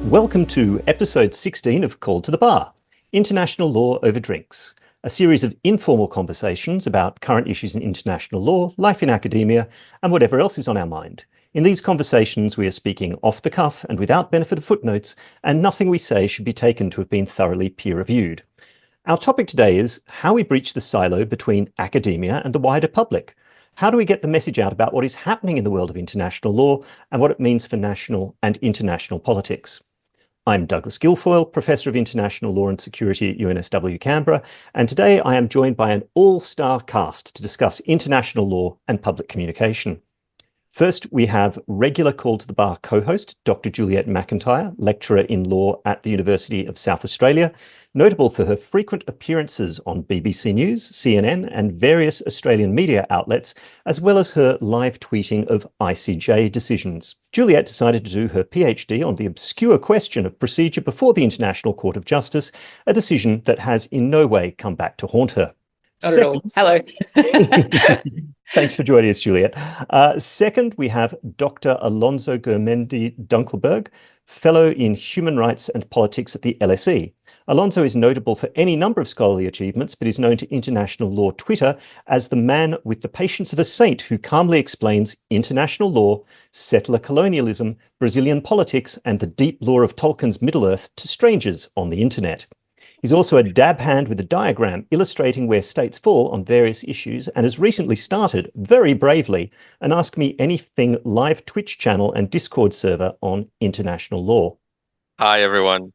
Welcome to episode 16 of Called to the Bar, International Law Over Drinks, a series of informal conversations about current issues in international law, life in academia, and whatever else is on our mind. In these conversations, we are speaking off the cuff and without benefit of footnotes, and nothing we say should be taken to have been thoroughly peer-reviewed. Our topic today is how we breach the silo between academia and the wider public. How do we get the message out about what is happening in the world of international law and what it means for national and international politics? I'm Douglas Guilfoyle, Professor of International Law and Security at UNSW Canberra, and today I am joined by an all-star cast to discuss international law and public communication. First, we have regular Call to the Bar co-host, Dr. Juliet McIntyre, lecturer in law at the University of South Australia, notable for her frequent appearances on BBC News, CNN, and various Australian media outlets, as well as her live tweeting of ICJ decisions. Juliet decided to do her PhD on the obscure question of procedure before the International Court of Justice, a decision that has in no way come back to haunt her. Not at all. Hello. Thanks for joining us, Juliet. Second, we have Dr. Alonso Gurmendi Dunkelberg, Fellow in Human Rights and Politics at the LSE. Alonso is notable for any number of scholarly achievements, but is known to international law Twitter as the man with the patience of a saint who calmly explains international law, settler colonialism, Brazilian politics, and the deep lore of Tolkien's Middle-earth to strangers on the internet. He's also a dab hand with a diagram illustrating where states fall on various issues and has recently started, very bravely, an Ask Me Anything live Twitch channel and Discord server on international law. Hi, everyone.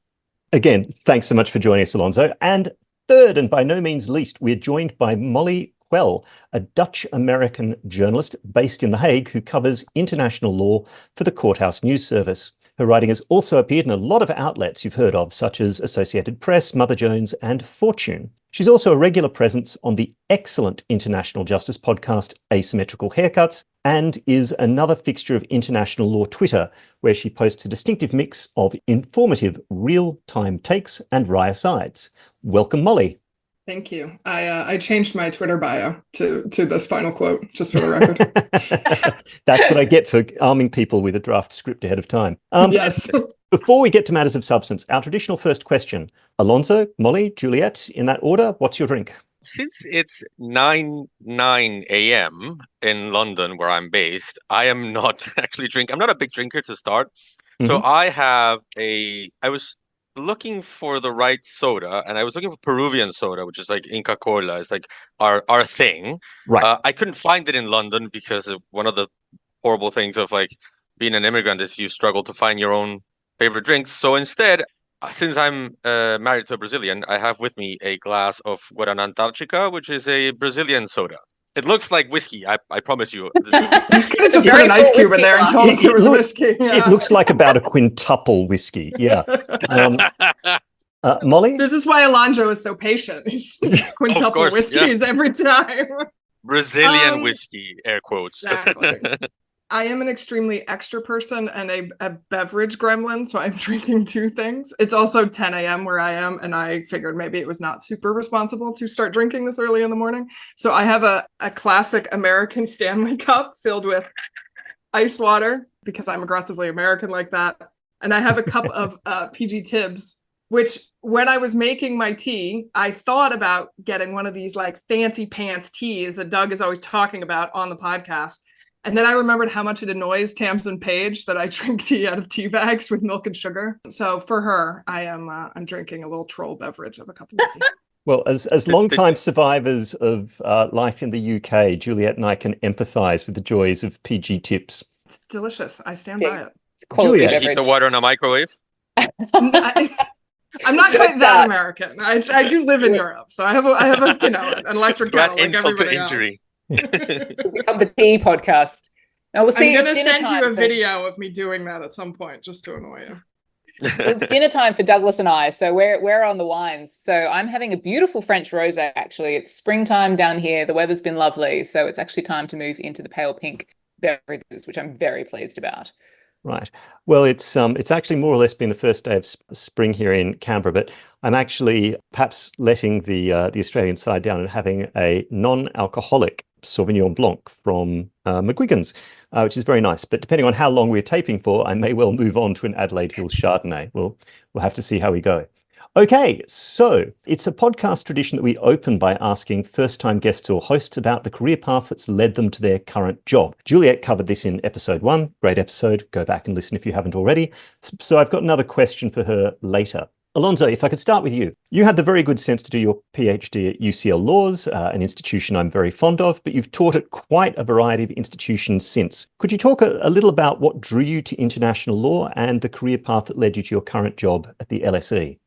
Again, thanks so much for joining us, Alonso. And third, and by no means least, we're joined by Molly Quell, a Dutch-American journalist based in The Hague who covers international law for the Courthouse News Service. Her writing has also appeared in a lot of outlets you've heard of, such as Associated Press, Mother Jones, and Fortune. She's also a regular presence on the excellent international justice podcast, Asymmetrical Haircuts, and is another fixture of international law Twitter, where she posts a distinctive mix of informative real-time takes and wry asides. Welcome, Molly. Thank you. I changed my Twitter bio to this final quote, just for the record. That's what I get for arming people with a draft script ahead of time. Yes. Before we get to matters of substance, our traditional first question. Alonso, Molly, Juliet, in that order, what's your drink? Since it's 9 a.m. in London, where I'm based, I am not actually drinking. I'm not a big drinker to start. Mm-hmm. So I was looking for the right soda, and I was looking for Peruvian soda, which is like Inca Kola. It's like our thing. Right. I couldn't find it in London because of one of the horrible things of like being an immigrant is you struggle to find your own favorite drinks. So instead, since I'm married to a Brazilian, I have with me a glass of Guaraná Antártica, which is a Brazilian soda. It looks like whiskey, I promise you. You could have just put an ice cube in there and told us it was whiskey. Yeah. It looks like about a quintuple whiskey, yeah. Molly? This is why Alonso is so patient. He's quintuple whiskeys every time. Brazilian whiskey, air quotes. Exactly. I am an extremely extra person and a beverage gremlin, so I'm drinking two things. It's also 10 a.m. where I am, and I figured maybe it was not super responsible to start drinking this early in the morning. So I have a classic American Stanley cup filled with ice water, because I'm aggressively American like that. And I have a cup of PG Tibbs, which when I was making my tea, I thought about getting one of these like fancy pants teas that Doug is always talking about on the podcast. And then I remembered how much it annoys Tamsin Page that I drink tea out of tea bags with milk and sugar. So for her, I'm drinking a little troll beverage of a cup of tea. Well, as long-time survivors of life in the UK, Juliet and I can empathise with the joys of PG Tips. It's delicious. I stand by it. Juliet, you heat the water in a microwave? I'm not quite that American. I do live in Europe, so I have a an electric kettle like everybody else. Become the tea podcast. Now we'll see. I'm going to send you a video of me doing that at some point, just to annoy you. It's dinner time for Douglas and I, so we're on the wines. So I'm having a beautiful French rosé. Actually, it's springtime down here. The weather's been lovely, so it's actually time to move into the pale pink beverages, which I'm very pleased about. Right. Well, it's actually more or less been the first day of spring here in Canberra, but I'm actually perhaps letting the Australian side down and having a non-alcoholic Sauvignon Blanc from McGuigan's. which is very nice. But depending on how long we're taping for, I may well move on to an Adelaide Hills Chardonnay. We'll have to see how we go. Okay, so it's a podcast tradition that we open by asking first-time guests or hosts about the career path that's led them to their current job. Juliet covered this in episode 1. Great episode. Go back and listen if you haven't already. So I've got another question for her later. Alonso, if I could start with you. You had the very good sense to do your PhD at UCL Laws, an institution I'm very fond of, but you've taught at quite a variety of institutions since. Could you talk a little about what drew you to international law and the career path that led you to your current job at the LSE?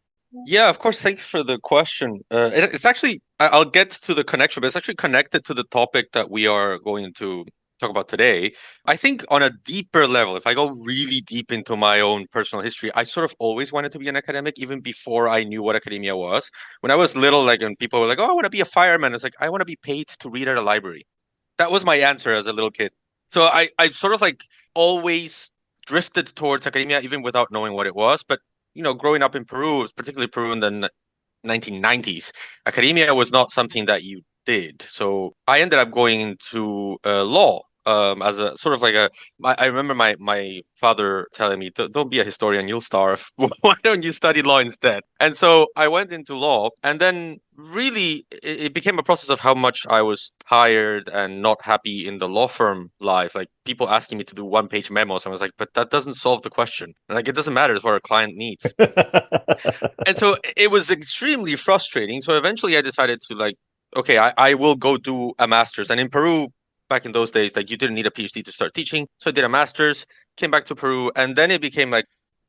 Yeah, of course. Thanks for the question. It's actually, I'll get to the connection, but it's actually connected to the topic that we are going to talk about today. I think on a deeper level, if I go really deep into my own personal history, I sort of always wanted to be an academic, even before I knew what academia was. When I was little, like, and people were like, oh, I want to be a fireman. It's like, I want to be paid to read at a library. That was my answer as a little kid. So I sort of like always drifted towards academia, even without knowing what it was. But growing up in Peru, particularly Peru in the 1990s, academia was not something that you did. So I ended up going into law as a sort of like I remember my father telling me, don't be a historian, you'll starve. Why don't you study law instead? And so I went into law, and then really it became a process of how much I was tired and not happy in the law firm life. Like people asking me to do one-page memos. I was like, but that doesn't solve the question. And like, it doesn't matter. It's what our client needs. And so it was extremely frustrating. So eventually I decided to like, okay, I will go do a master's. And in Peru, back in those days, like you didn't need a PhD to start teaching. So I did a master's, came back to Peru, and then it became like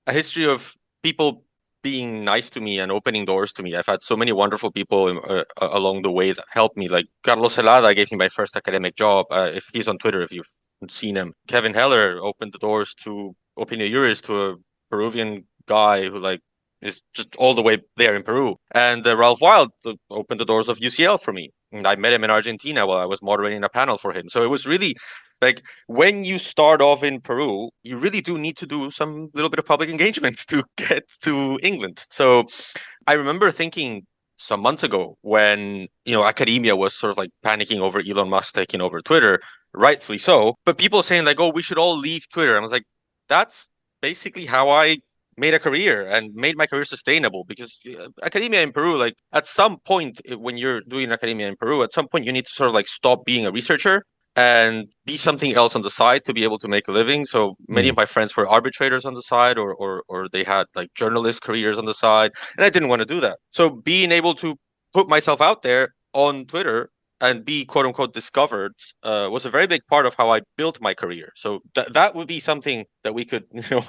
a history of people being nice to me and opening doors to me. I've had so many wonderful people along the way that helped me. Like Carlos Helada gave me my first academic job. If he's on Twitter, if you've seen him. Kevin Heller opened the doors to Opinio Juris, to a Peruvian guy who like is just all the way there in Peru. And Ralph Wild opened the doors of UCL for me. And I met him in Argentina while I was moderating a panel for him. So it was really like when you start off in Peru, you really do need to do some little bit of public engagements to get to England. So I remember thinking some months ago when, academia was sort of like panicking over Elon Musk taking over Twitter, rightfully so, but people saying like, oh, we should all leave Twitter. I was like, that's basically how I made a career and made my career sustainable, because academia in Peru, like at some point when you're doing academia in Peru, at some point you need to sort of like stop being a researcher and be something else on the side to be able to make a living. So many of my friends were arbitrators on the side, or they had like journalist careers on the side, and I didn't want to do that. So being able to put myself out there on Twitter and be quote unquote discovered was a very big part of how I built my career. So that would be something that we could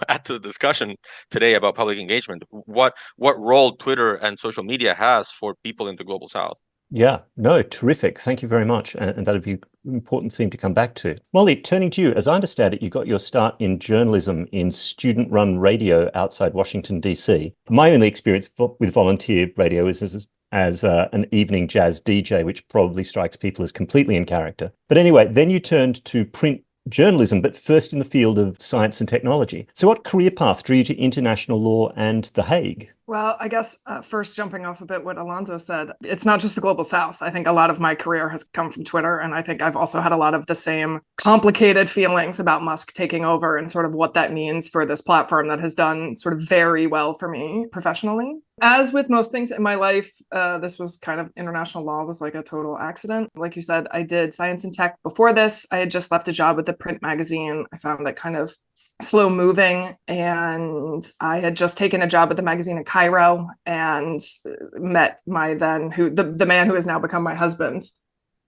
add to the discussion today about public engagement. What role Twitter and social media has for people in the global South. Yeah, no, terrific. Thank you very much. And that'd be an important theme to come back to. Molly, turning to you, as I understand it, you got your start in journalism in student-run radio outside Washington, D.C. My only experience with volunteer radio is as an evening jazz DJ, which probably strikes people as completely in character. But anyway, then you turned to print journalism, but first in the field of science and technology. So what career path drew you to international law and The Hague? Well, I guess first jumping off a bit what Alonso said, it's not just the global South. I think a lot of my career has come from Twitter. And I think I've also had a lot of the same complicated feelings about Musk taking over and sort of what that means for this platform that has done sort of very well for me professionally. As with most things in my life, this was kind of international law was like a total accident. Like you said, I did science and tech before this. I had just left a job with a print magazine. I found it kind of slow moving, and I had just taken a job at the magazine in Cairo and met the man who has now become my husband,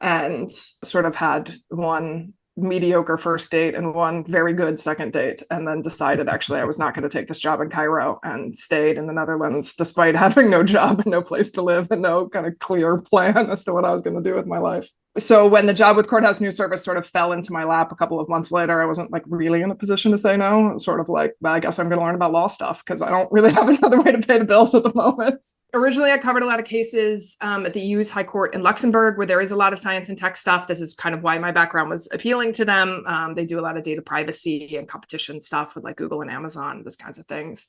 and sort of had one mediocre first date and one very good second date, and then decided actually I was not going to take this job in Cairo, and stayed in the Netherlands despite having no job and no place to live and no kind of clear plan as to what I was going to do with my life. So when the job with Courthouse News Service sort of fell into my lap a couple of months later, I wasn't like really in a position to say no. It was sort of like, well, I guess I'm going to learn about law stuff because I don't really have another way to pay the bills at the moment. Originally, I covered a lot of cases at the EU's High Court in Luxembourg, where there is a lot of science and tech stuff. This is kind of why my background was appealing to them. They do a lot of data privacy and competition stuff with like Google and Amazon, those kinds of things.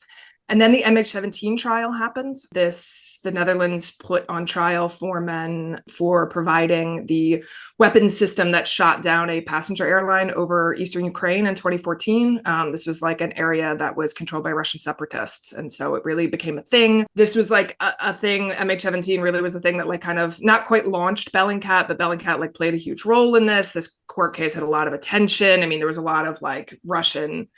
And then the MH17 trial happened. The Netherlands put on trial 4 men for providing the weapons system that shot down a passenger airline over eastern Ukraine in 2014. This was like an area that was controlled by Russian separatists. And so it really became a thing. This was like a thing. MH17 really was a thing that like kind of not quite launched Bellingcat, but Bellingcat like played a huge role in this. This court case had a lot of attention. I mean, there was a lot of like Russian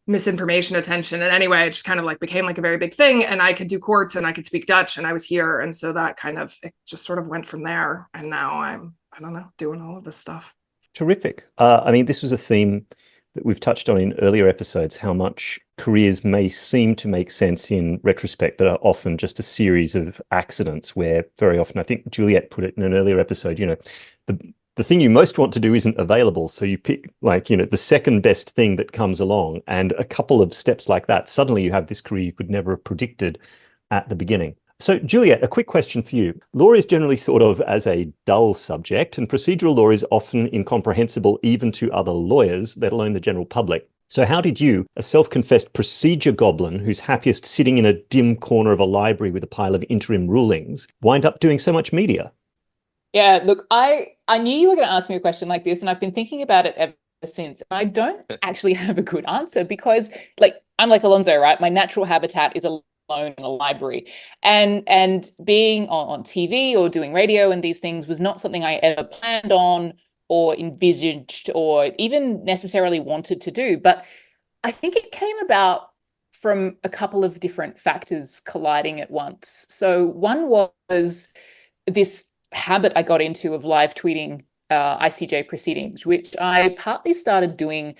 misinformation attention. And anyway, it just kind of like became like a very big thing. And I could do courts and I could speak Dutch and I was here. And so that kind of, it just sort of went from there. And now I don't know, doing all of this stuff. Terrific. I mean, this was a theme that we've touched on in earlier episodes, how much careers may seem to make sense in retrospect that are often just a series of accidents where very often, I think Juliet put it in an earlier episode, you know, the thing you most want to do isn't available. So you pick like, you know, the second best thing that comes along, and a couple of steps like that, suddenly you have this career you could never have predicted at the beginning. So Juliet, a quick question for you. Law is generally thought of as a dull subject, and procedural law is often incomprehensible even to other lawyers, let alone the general public. So how did you, a self-confessed procedure goblin who's happiest sitting in a dim corner of a library with a pile of interim rulings, wind up doing so much media? Yeah, look, I knew you were going to ask me a question like this, and I've been thinking about it ever since. I don't actually have a good answer because, like, I'm like Alonso, right? My natural habitat is alone in a library, and being on TV or doing radio and these things was not something I ever planned on or envisaged or even necessarily wanted to do. But I think it came about from a couple of different factors colliding at once. So one was this habit I got into of live tweeting ICJ proceedings, which I partly started doing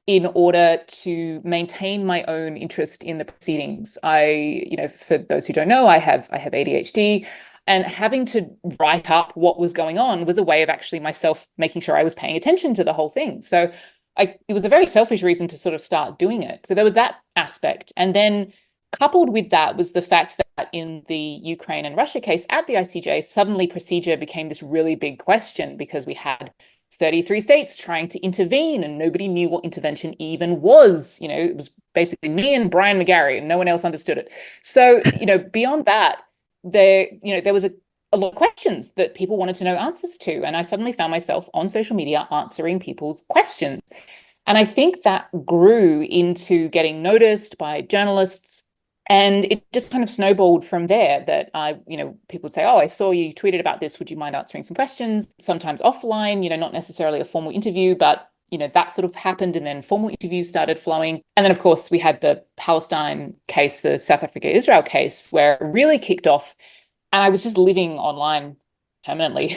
in order to maintain my own interest in the proceedings. For those who don't know, I have ADHD, and having to write up what was going on was a way of actually myself making sure I was paying attention to the whole thing. So it was a very selfish reason to sort of start doing it. So there was that aspect. And then coupled with that was the fact that in the Ukraine and Russia case at the ICJ, suddenly procedure became this really big question because we had 33 states trying to intervene and nobody knew what intervention even was. You know, it was basically me and Brian McGarry and no one else understood it. So, beyond that, there was a lot of questions that people wanted to know answers to. And I suddenly found myself on social media answering people's questions. And I think that grew into getting noticed by journalists. And it just kind of snowballed from there that people would say, oh, I saw you tweeted about this. Would you mind answering some questions? Sometimes offline, not necessarily a formal interview, but, that sort of happened. And then formal interviews started flowing. And then, of course, we had the Palestine case, the South Africa-Israel case, where it really kicked off. And I was just living online permanently,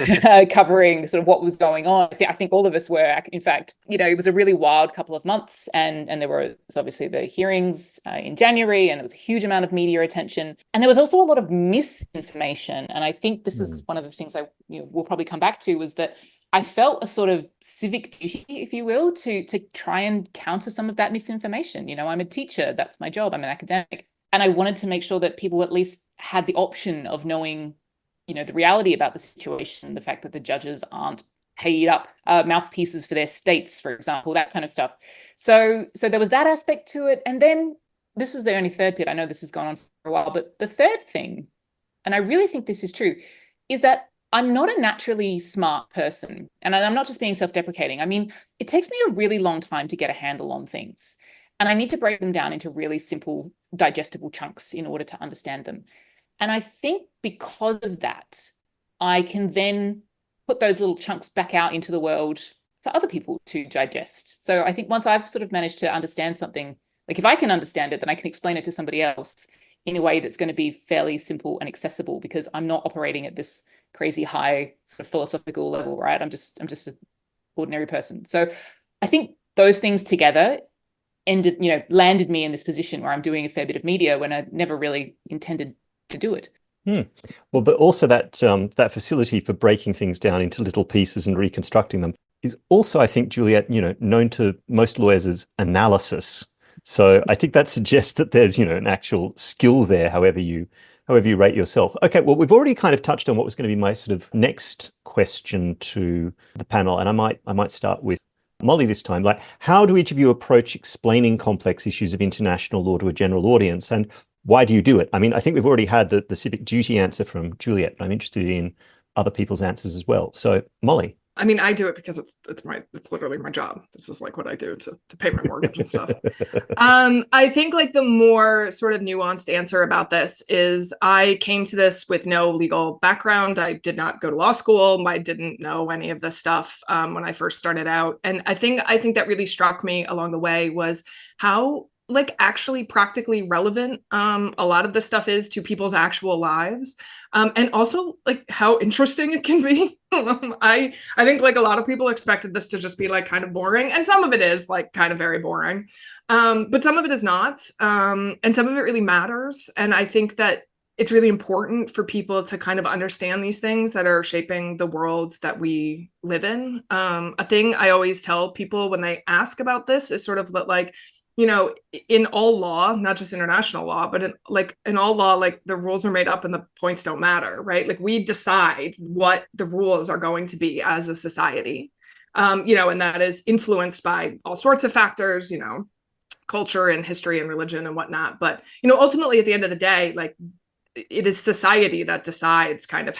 covering sort of what was going on. I think all of us were, in fact, it was a really wild couple of months, and there was obviously the hearings in January, and there was a huge amount of media attention, and there was also a lot of misinformation. And I think this is one of the things we'll probably come back to, was that I felt a sort of civic duty, if you will, to try and counter some of that misinformation. I'm a teacher, that's my job, I'm an academic, and I wanted to make sure that people at least had the option of knowing the reality about the situation, the fact that the judges aren't paid up mouthpieces for their states, for example, that kind of stuff. So there was that aspect to it. And then this was the only third bit. I know this has gone on for a while, but the third thing, and I really think this is true, is that I'm not a naturally smart person. And I'm not just being self-deprecating. I mean, it takes me a really long time to get a handle on things. And I need to break them down into really simple, digestible chunks in order to understand them. And I think because of that, I can then put those little chunks back out into the world for other people to digest. So I think once I've sort of managed to understand something, like if I can understand it, then I can explain it to somebody else in a way that's going to be fairly simple and accessible, because I'm not operating at this crazy high sort of philosophical level, right? I'm just an ordinary person. So I think those things together landed me in this position where I'm doing a fair bit of media when I never really intended to do it. Well, but also that facility for breaking things down into little pieces and reconstructing them is also, I think, Juliet, known to most lawyers as analysis. So I think that suggests that there's, an actual skill there, however you rate yourself. Okay, well, we've already kind of touched on what was going to be my sort of next question to the panel, and I might start with Molly this time. Like, how do each of you approach explaining complex issues of international law to a general audience? And why do you do it? I mean, I think we've already had the civic duty answer from Juliet, but I'm interested in other people's answers as well. So, Molly. I mean, I do it because it's literally my job. This is like what I do to pay my mortgage and stuff. I think like the more sort of nuanced answer about this is I came to this with no legal background. I did not go to law school. I didn't know any of this stuff when I first started out. And I think that really struck me along the way was how like actually practically relevant a lot of this stuff is to people's actual lives, and also like how interesting it can be. I think like a lot of people expected this to just be like kind of boring, and some of it is like kind of very boring, but some of it is not, and some of it really matters. And I think that it's really important for people to kind of understand these things that are shaping the world that we live in. A thing I always tell people when they ask about this is sort of that like, you know, in all law, not just international law, but in all law, like the rules are made up and the points don't matter, right? Like we decide what the rules are going to be as a society, you know, and that is influenced by all sorts of factors, you know, culture and history and religion and whatnot. But, you know, ultimately at the end of the day, like it is society that decides kind of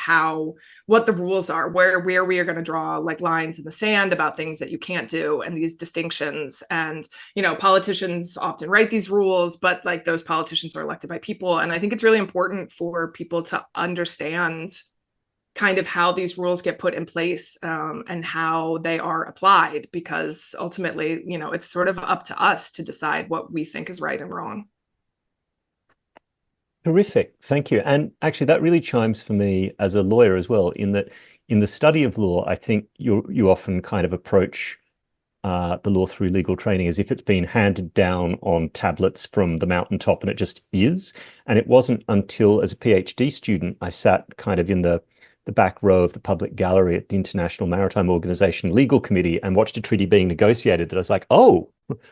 what the rules are, where we are going to draw like lines in the sand about things that you can't do and these distinctions. And, you know, politicians often write these rules, but like those politicians are elected by people. And I think it's really important for people to understand kind of how these rules get put in place, and how they are applied, because ultimately, you know, it's sort of up to us to decide what we think is right and wrong. Terrific. Thank you. And actually, that really chimes for me as a lawyer as well, in that in the study of law, I think you often kind of approach the law through legal training as if it's been handed down on tablets from the mountaintop, and it just is. And it wasn't until, as a PhD student, I sat kind of in the back row of the public gallery at the International Maritime Organization Legal Committee and watched a treaty being negotiated that I was like, oh,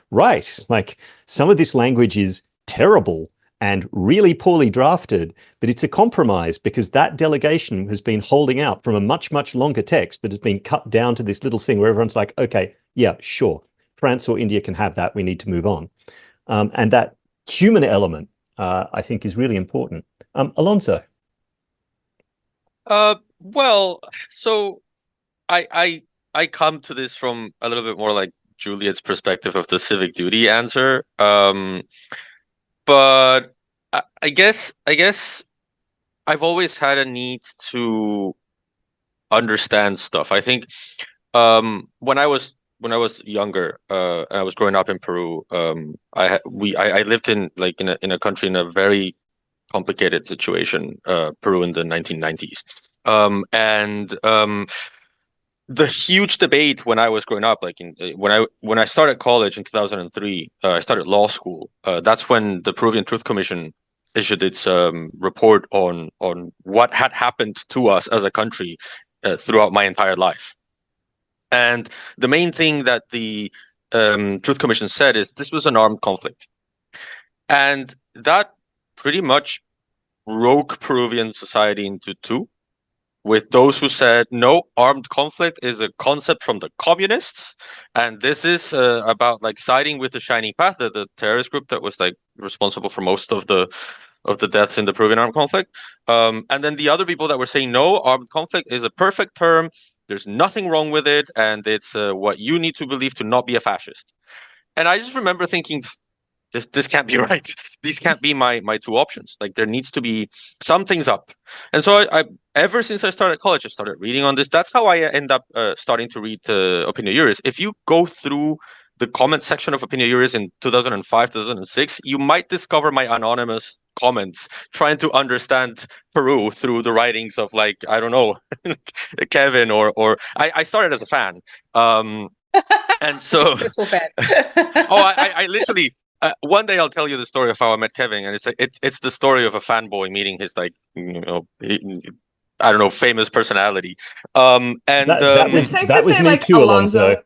right. Like some of this language is terrible and really poorly drafted, but it's a compromise because that delegation has been holding out from a much, much longer text that has been cut down to this little thing where everyone's like, okay, yeah, sure, France or India can have that, we need to move on. And that human element, I think, is really important. Alonso. Well, so I come to this from a little bit more like Juliet's perspective of the civic duty answer. But I guess I've always had a need to understand stuff. I think when I was younger, and I was growing up in Peru, I lived in a country in a very complicated situation, Peru in the 1990s, the huge debate when I was growing up, like when I started college in 2003, I started law school. That's when the Peruvian Truth Commission issued its report on what had happened to us as a country throughout my entire life. And the main thing that the Truth Commission said is this was an armed conflict, and that pretty much broke Peruvian society into two, with those who said, no, armed conflict is a concept from the communists, and this is about like siding with the Shining Path, the terrorist group that was like responsible for most of the deaths in the Peruvian armed conflict. And then the other people that were saying, no, armed conflict is a perfect term, there's nothing wrong with it, and it's what you need to believe to not be a fascist. And I just remember thinking, this can't be right. These can't be my two options. Like there needs to be something's up. And so I ever since I started college, I started reading on this. That's how I end up starting to read Opinio Juris. If you go through the comment section of Opinio Juris in 2005, 2006, you might discover my anonymous comments trying to understand Peru through the writings of, like, I don't know, Kevin or I started as a fan. And so fan. I literally one day I'll tell you the story of how I met Kevin, and it's the story of a fanboy meeting his, like, you know, I don't know, famous personality. And is it safe to say, like, too, Alonso?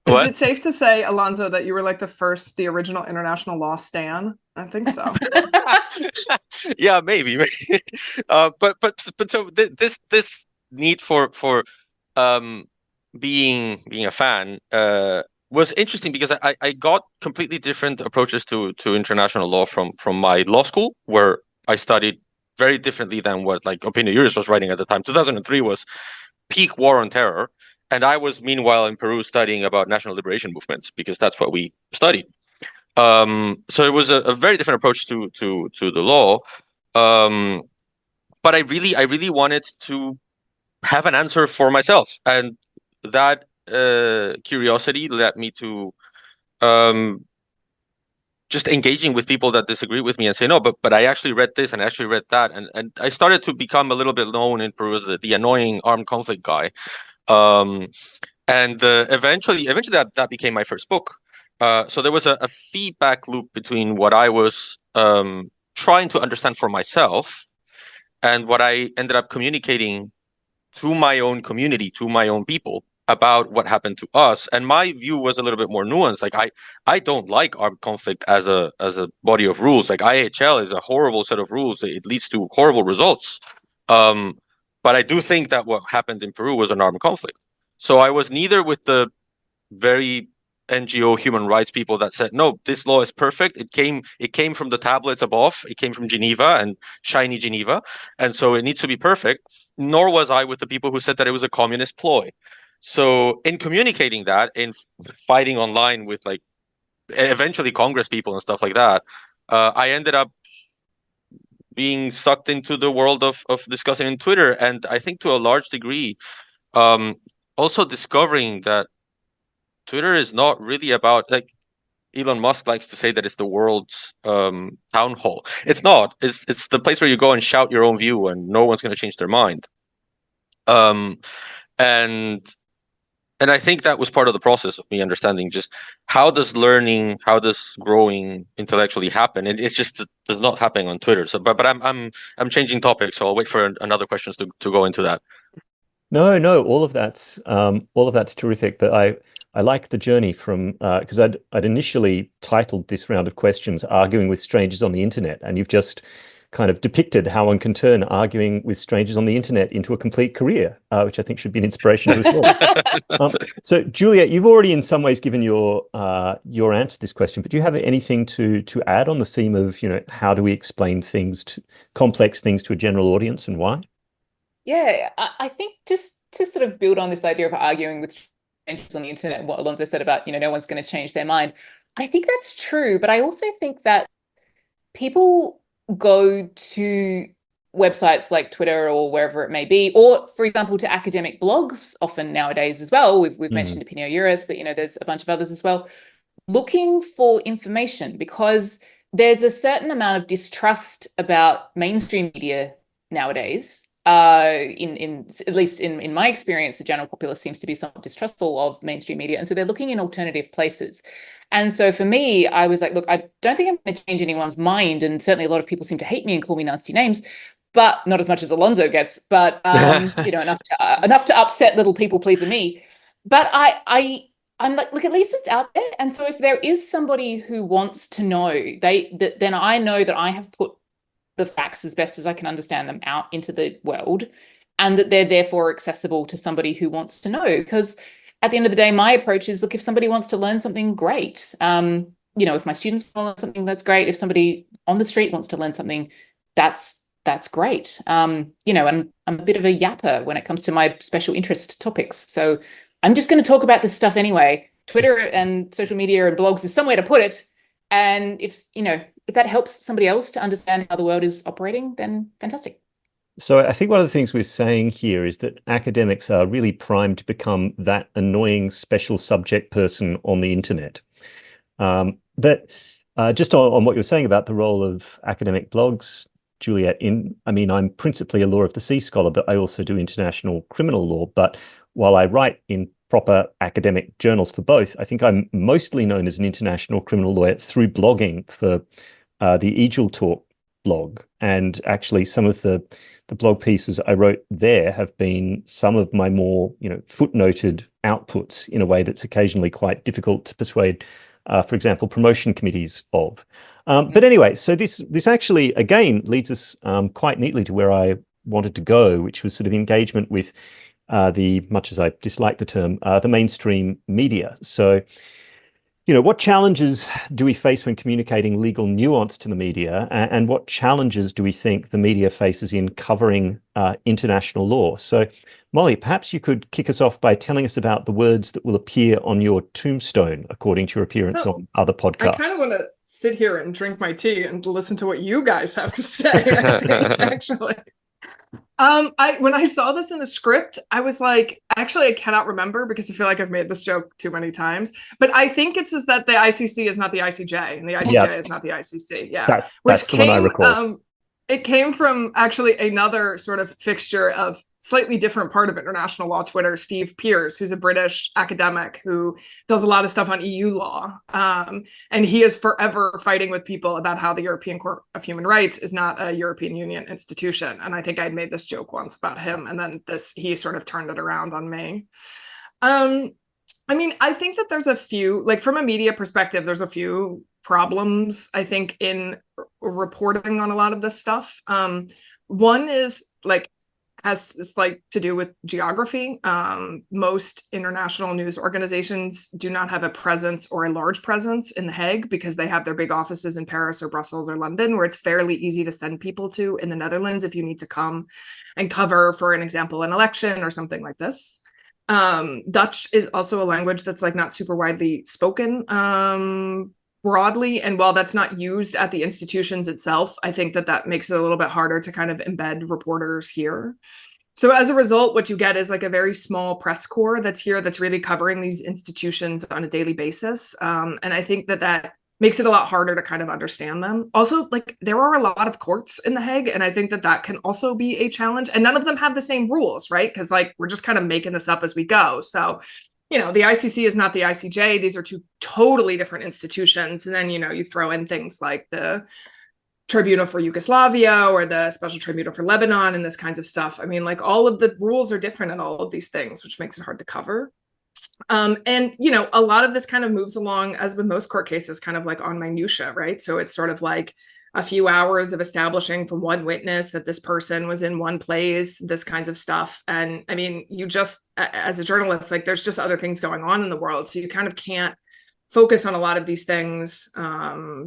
What? Is it safe to say, Alonso, that you were like the original international law stan? I think so. Yeah, maybe. But so this need for being a fan was interesting because I got completely different approaches to international law from my law school, where I studied very differently than what like Opinion Juris was writing at the time. 2003 was peak war on terror, and I was meanwhile in Peru studying about national liberation movements because that's what we studied. So it was a very different approach to the law. But I really wanted to have an answer for myself, and that curiosity led me to just engaging with people that disagree with me and say, no, but I actually read this and I actually read that, and I started to become a little bit known in Peru as the annoying armed conflict guy. And eventually that became my first book. So there was a feedback loop between what I was trying to understand for myself and what I ended up communicating to my own community, to my own people, about what happened to us. And my view was a little bit more nuanced. Like I don't like armed conflict as a body of rules. Like IHL is a horrible set of rules. It leads to horrible results. But I do think that what happened in Peru was an armed conflict. So I was neither with the very NGO human rights people that said, no, this law is perfect. It came from the tablets above. It came from Geneva and shiny Geneva. And so it needs to be perfect. Nor was I with the people who said that it was a communist ploy. So in communicating that, in fighting online with like eventually Congress people and stuff like that, I ended up being sucked into the world of discussing in Twitter. And I think to a large degree, also discovering that Twitter is not really about, like Elon Musk likes to say that it's the world's town hall. It's not. It's the place where you go and shout your own view and no one's going to change their mind. And I think that was part of the process of me understanding just how does learning, how does growing intellectually happen, and it's just does not happen on Twitter. So, but I'm changing topics, so I'll wait for another questions to go into that. No, all of that's terrific. But I like the journey from because I'd initially titled this round of questions "Arguing with Strangers on the Internet," and you've just kind of depicted how one can turn arguing with strangers on the internet into a complete career, which I think should be an inspiration as well. So, Juliet, you've already in some ways given your answer to this question, but do you have anything to add on the theme of, how do we explain complex things to a general audience and why? Yeah, I think just to sort of build on this idea of arguing with strangers on the internet and what Alonso said about, no one's going to change their mind. I think that's true, but I also think that people go to websites like Twitter or wherever it may be, or for example, to academic blogs often nowadays as well. We've mentioned Opinion Juris, but there's a bunch of others as well, looking for information because there's a certain amount of distrust about mainstream media nowadays. In at least in my experience, the general populace seems to be somewhat distrustful of mainstream media, and so they're looking in alternative places. And so for me, I was like, look, I don't think I'm going to change anyone's mind, and certainly a lot of people seem to hate me and call me nasty names, but not as much as Alonso gets, but enough to upset little people pleaser me. But I'm like, look, at least it's out there, and so if there is somebody who wants to know, then I know that I have put the facts as best as I can understand them out into the world, and that they're therefore accessible to somebody who wants to know. Because at the end of the day, my approach is, look, if somebody wants to learn something, great. If my students want to learn something, that's great. If somebody on the street wants to learn something, that's great. And I'm a bit of a yapper when it comes to my special interest topics. So I'm just going to talk about this stuff anyway. Twitter and social media and blogs is somewhere to put it. And if that helps somebody else to understand how the world is operating, then fantastic. So I think one of the things we're saying here is that academics are really primed to become that annoying special subject person on the internet. Just on what you're saying about the role of academic blogs, Juliet, I'm principally a law of the sea scholar, but I also do international criminal law. But while I write in proper academic journals for both, I think I'm mostly known as an international criminal lawyer through blogging for the Egil Talk blog. And actually some of the blog pieces I wrote there have been some of my more, footnoted outputs in a way that's occasionally quite difficult to persuade, for example, promotion committees of. But anyway, so this actually, again, leads us quite neatly to where I wanted to go, which was sort of engagement with much as I dislike the term, the mainstream media. So what challenges do we face when communicating legal nuance to the media, and what challenges do we think the media faces in covering international law? So, Molly, perhaps you could kick us off by telling us about the words that will appear on your tombstone, according to your appearance on other podcasts. I kind of want to sit here and drink my tea and listen to what you guys have to say, I think, actually. When I saw this in the script, I was like, actually, I cannot remember because I feel like I've made this joke too many times. But I think it's just that the ICC is not the ICJ and the ICJ is not the ICC. Yeah, that's the one I recall. It came from actually another sort of fixture of slightly different part of international law Twitter, Steve Pearce, who's a British academic who does a lot of stuff on EU law. And he is forever fighting with people about how the European Court of Human Rights is not a European Union institution. And I think I made this joke once about him. And then he sort of turned it around on me. I mean, I think that there's a few, like from a media perspective, there's a few problems, I think, in reporting on a lot of this stuff. One is has to do with geography. Most international news organizations do not have a presence or a large presence in The Hague because they have their big offices in Paris or Brussels or London, where it's fairly easy to send people to in the Netherlands if you need to come and cover, for an example, an election or something like this. Dutch is also a language that's not super widely spoken broadly. And while that's not used at the institutions itself, I think that makes it a little bit harder to kind of embed reporters here. So as a result, what you get is a very small press corps that's here that's really covering these institutions on a daily basis. And I think that makes it a lot harder to kind of understand them. Also, there are a lot of courts in The Hague, and I think that can also be a challenge. And none of them have the same rules, right? Because we're just kind of making this up as we go. So the ICC is not the ICJ. These are two totally different institutions. And then, you throw in things like the Tribunal for Yugoslavia or the Special Tribunal for Lebanon and this kinds of stuff. I mean, all of the rules are different in all of these things, which makes it hard to cover. And, a lot of this kind of moves along, as with most court cases, kind of on minutia, right? So it's sort of a few hours of establishing from one witness that this person was in one place, this kinds of stuff. And I mean, you just, as a journalist, there's just other things going on in the world. So you kind of can't focus on a lot of these things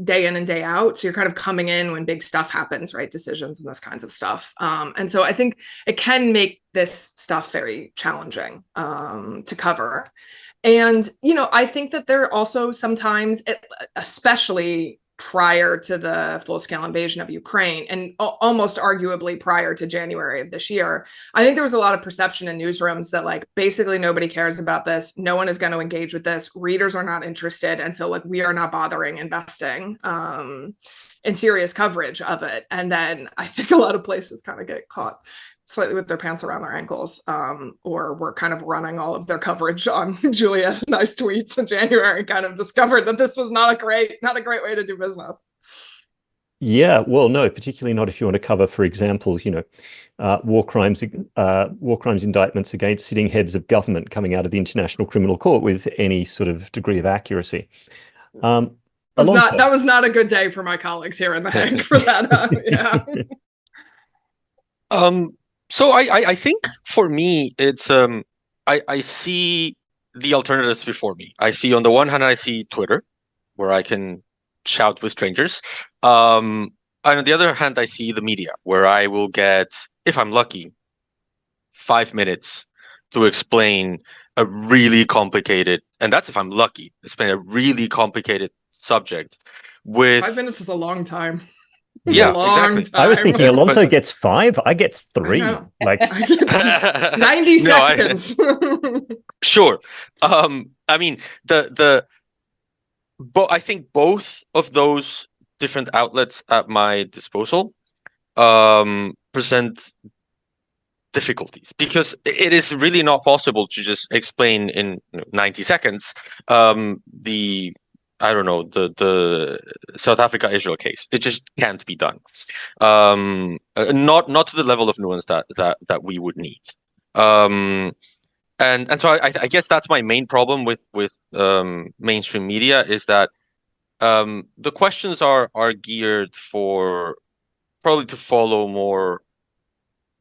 day in and day out. So you're kind of coming in when big stuff happens, right? Decisions and this kinds of stuff. And so I think it can make this stuff very challenging to cover. And, I think that there are also sometimes, especially prior to the full-scale invasion of Ukraine, and almost arguably prior to January of this year, I think there was a lot of perception in newsrooms that basically nobody cares about this. No one is going to engage with this. Readers are not interested. And so we are not bothering investing in serious coverage of it. And then I think a lot of places kind of get caught slightly with their pants around their ankles, or were kind of running all of their coverage on Julia Nice tweets in January, kind of discovered that this was not a great way to do business. Yeah, well, no, particularly not if you want to cover, for example, war crimes indictments against sitting heads of government coming out of the International Criminal Court with any sort of degree of accuracy. That was not a good day for my colleagues here in The Hague for that. Yeah. So I think for me, it's I see the alternatives before me. I see, on the one hand, I see Twitter, where I can shout with strangers. And on the other hand, I see the media, where I will get, if I'm lucky, 5 minutes to explain a really complicated, and that's if I'm lucky, explain a really complicated subject with 5 minutes is a long time. Yeah, exactly. I was thinking Alonso gets 5. I get 3. I get 90 seconds. Sure. I mean, I think both of those different outlets at my disposal present difficulties, because it is really not possible to just explain in 90 seconds the South Africa-Israel case. It just can't be done. Not to the level of nuance that we would need. And so I guess that's my main problem with mainstream media, is that the questions are geared for probably to follow more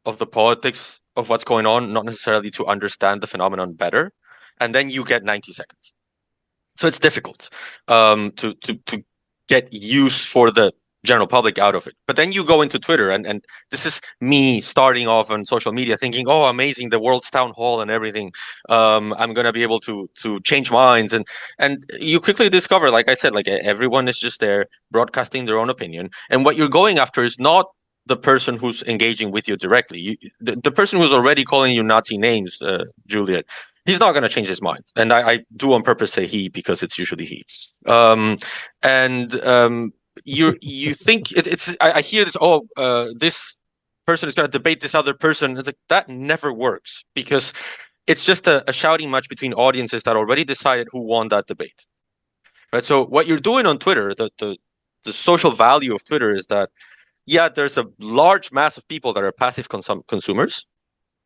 of the politics of what's going on, not necessarily to understand the phenomenon better. And then you get 90 seconds. So it's difficult to get use for the general public out of it. But then you go into Twitter, and this is me starting off on social media thinking, oh, amazing, the world's town hall and everything. I'm gonna be able to change minds, and you quickly discover, like I said, like everyone is just there broadcasting their own opinion, and what you're going after is not the person who's engaging with you directly. The person who's already calling you Nazi names, Juliet, he's not going to change his mind. And I do on purpose say he, because it's usually he. You think I hear this, this person is going to debate this other person. It's like, that never works, because it's just a shouting match between audiences that already decided who won that debate. Right. So what you're doing on Twitter, the social value of Twitter is that, yeah, there's a large mass of people that are passive consumers,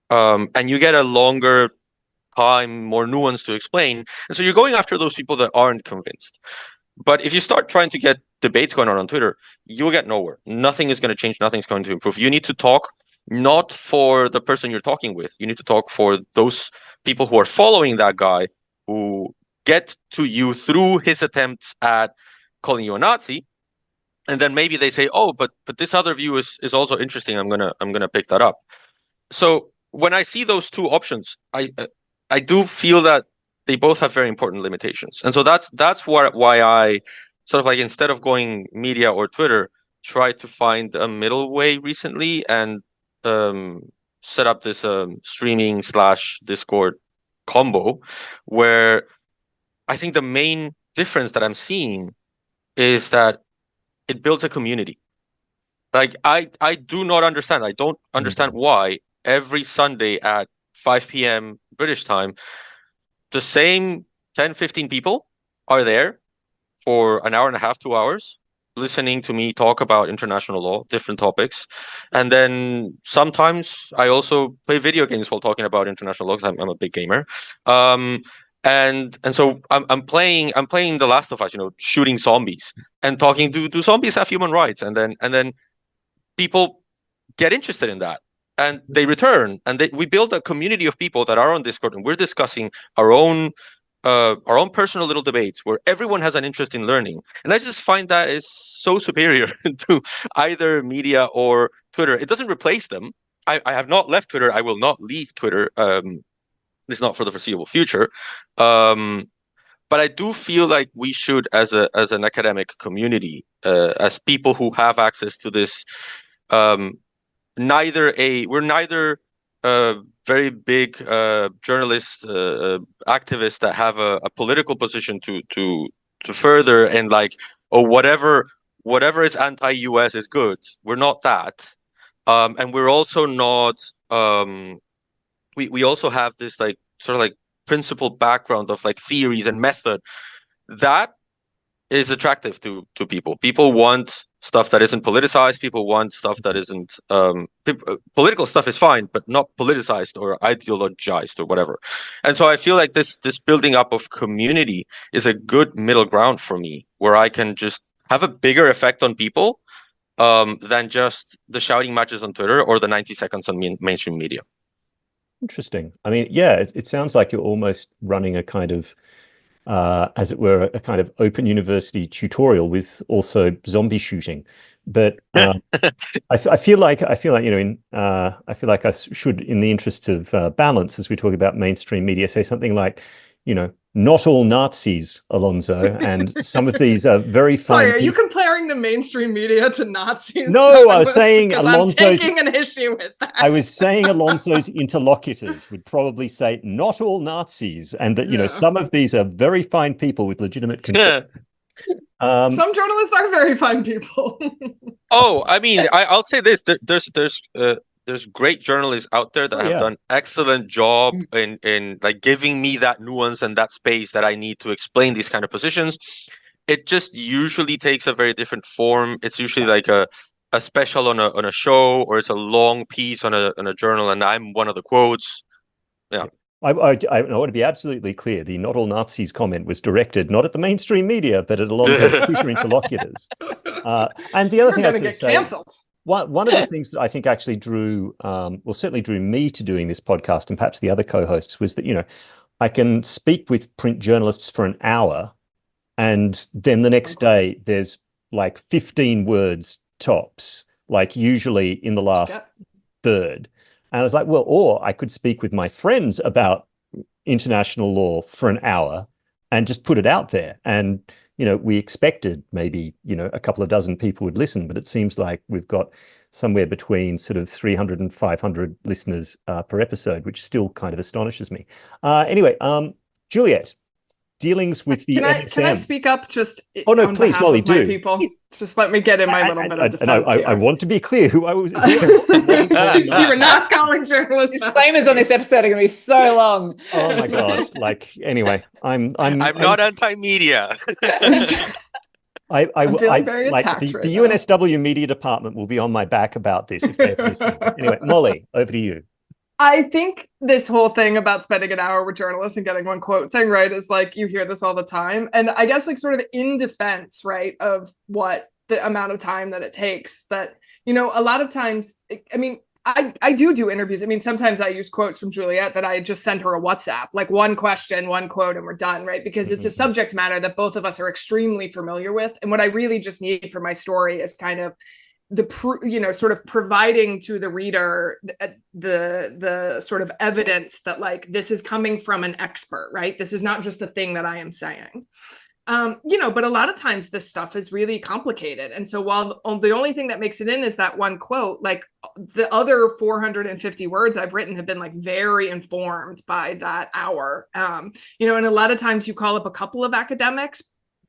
and you get a longer time, more nuance to explain. And so you're going after those people that aren't convinced. But if you start trying to get debates going on Twitter, you'll get nowhere. Nothing is going to change. Nothing's going to improve. You need to talk not for the person you're talking with. You need to talk for those people who are following that guy, who get to you through his attempts at calling you a Nazi. And then maybe they say, oh, but this other view is also interesting. I'm gonna pick that up. So when I see those two options, I do feel that they both have very important limitations. And so that's why I sort of, like, instead of going media or Twitter, try to find a middle way recently, and set up this streaming / Discord combo, where I think the main difference that I'm seeing is that it builds a community. Like, I do not understand. I don't understand why every Sunday at 5 p.m. British time, the same 10, 15 people are there for an hour and a half, 2 hours, listening to me talk about international law, different topics. And then sometimes I also play video games while talking about international law, because I'm a big gamer. And so I'm playing The Last of Us, shooting zombies and talking, do zombies have human rights? And then people get interested in that, and they return, and we build a community of people that are on Discord, and we're discussing our own personal little debates where everyone has an interest in learning. And I just find that is so superior to either media or Twitter. It doesn't replace them. I have not left Twitter. I will not leave Twitter. It's not for the foreseeable future. But I do feel like we should, as an academic community, as people who have access to this, we're neither very big journalists, activists that have a political position to further, and like, whatever is anti-US is good. We're not that, and we're also not. We also have this, like, sort of like principled background of, like, theories and method that is attractive to people. People want stuff that isn't politicized. People want stuff that isn't political stuff is fine, but not politicized or ideologized or whatever. And so I feel like this building up of community is a good middle ground for me, where I can just have a bigger effect on people than just the shouting matches on Twitter or the 90 seconds on mainstream media. Interesting. I mean, yeah, it sounds like you're almost running a kind of, as it were, a kind of open university tutorial with also zombie shooting. But I feel like I feel like I should, in the interest of balance, as we talk about mainstream media, say something like, not all Nazis, Alonso, and some of these are very fine. Sorry, are you comparing the mainstream media to Nazis? No, I was saying Alonso's. I'm taking an issue with that. I was saying Alonso's interlocutors would probably say not all Nazis, and that some of these are very fine people with legitimate concerns. Some journalists are very fine people. I mean, I'll say this: there's great journalists out there that have done excellent job in like giving me that nuance and that space that I need to explain these kind of positions. It just usually takes a very different form. It's usually like a special on a show, or it's a long piece on a journal, and I'm one of the quotes. Yeah. I want to be absolutely clear. The "not all Nazis" comment was directed not at the mainstream media, but at Alonso's Twitter interlocutors. And the other thing I was going to say, canceled. One of the things that I think actually certainly drew me to doing this podcast, and perhaps the other co-hosts, was that, I can speak with print journalists for an hour And then the next day there's like 15 words tops, like usually in the last third. And I was like, well, or I could speak with my friends about international law for an hour and just put it out there. And, we expected maybe, a couple of dozen people would listen, but it seems like we've got somewhere between sort of 300 and 500 listeners per episode, which still kind of astonishes me. Anyway, Juliet, dealings with the Can I speak up just Oh no, on please, behalf Molly, of my do. people? Just let me get in my little bit of defense And I here. want to be clear who I was. You were not calling journalists. Disclaimers on this episode are going to be so long. Oh my God! Anyway, I'm not anti-media. I'm feeling very like attacked the right now. UNSW media department will be on my back about this if they're listening. Anyway, Molly, over to you. I think this whole thing about spending an hour with journalists and getting one quote thing right is like, you hear this all the time. And I guess like sort of in defense, right, of what the amount of time that it takes, that, a lot of times, I mean, I do interviews. I mean, sometimes I use quotes from Juliet that I just send her a WhatsApp, like one question, one quote, and we're done, right? Because it's a subject matter that both of us are extremely familiar with. And what I really just need for my story is kind of sort of providing to the reader the sort of evidence that like this is coming from an expert, right? This is not just a thing that I am saying. But a lot of times this stuff is really complicated. And so while the only thing that makes it in is that one quote, like the other 450 words I've written have been like very informed by that hour. And a lot of times you call up a couple of academics,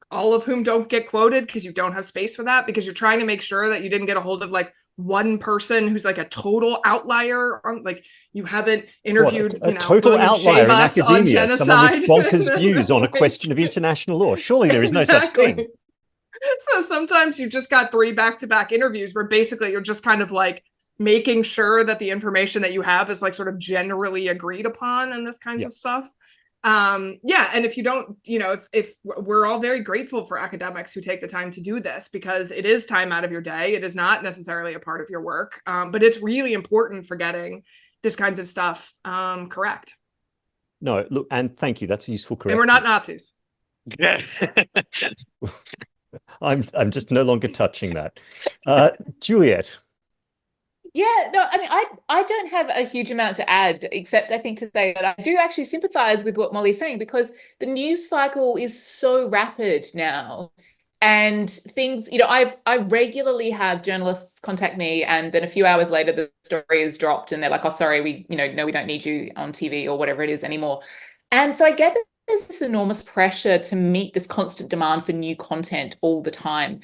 all of whom don't get quoted because you don't have space for that, because you're trying to make sure that you didn't get a hold of like one person who's like a total outlier, on like you haven't interviewed a total William outlier in Schabas on academia, someone with genocide. bonkers views on a question of international law. Surely there is no such thing. So sometimes you've just got 3 back-to-back interviews where basically you're just kind of like making sure that the information that you have is like sort of generally agreed upon and this kinds of stuff. And if you don't, if we're all very grateful for academics who take the time to do this, because it is time out of your day. It is not necessarily a part of your work, but it's really important for getting this kinds of stuff correct. No, look, and thank you. That's a useful correction. And we're not Nazis. Yeah. I'm just no longer touching that. Juliet. Yeah, no, I mean, I don't have a huge amount to add, except I think to say that I do actually sympathize with what Molly's saying, because the news cycle is so rapid now. And things, I regularly have journalists contact me, and then a few hours later, the story is dropped and they're like, oh, sorry, no, we don't need you on TV or whatever it is anymore. And so I get that there's this enormous pressure to meet this constant demand for new content all the time.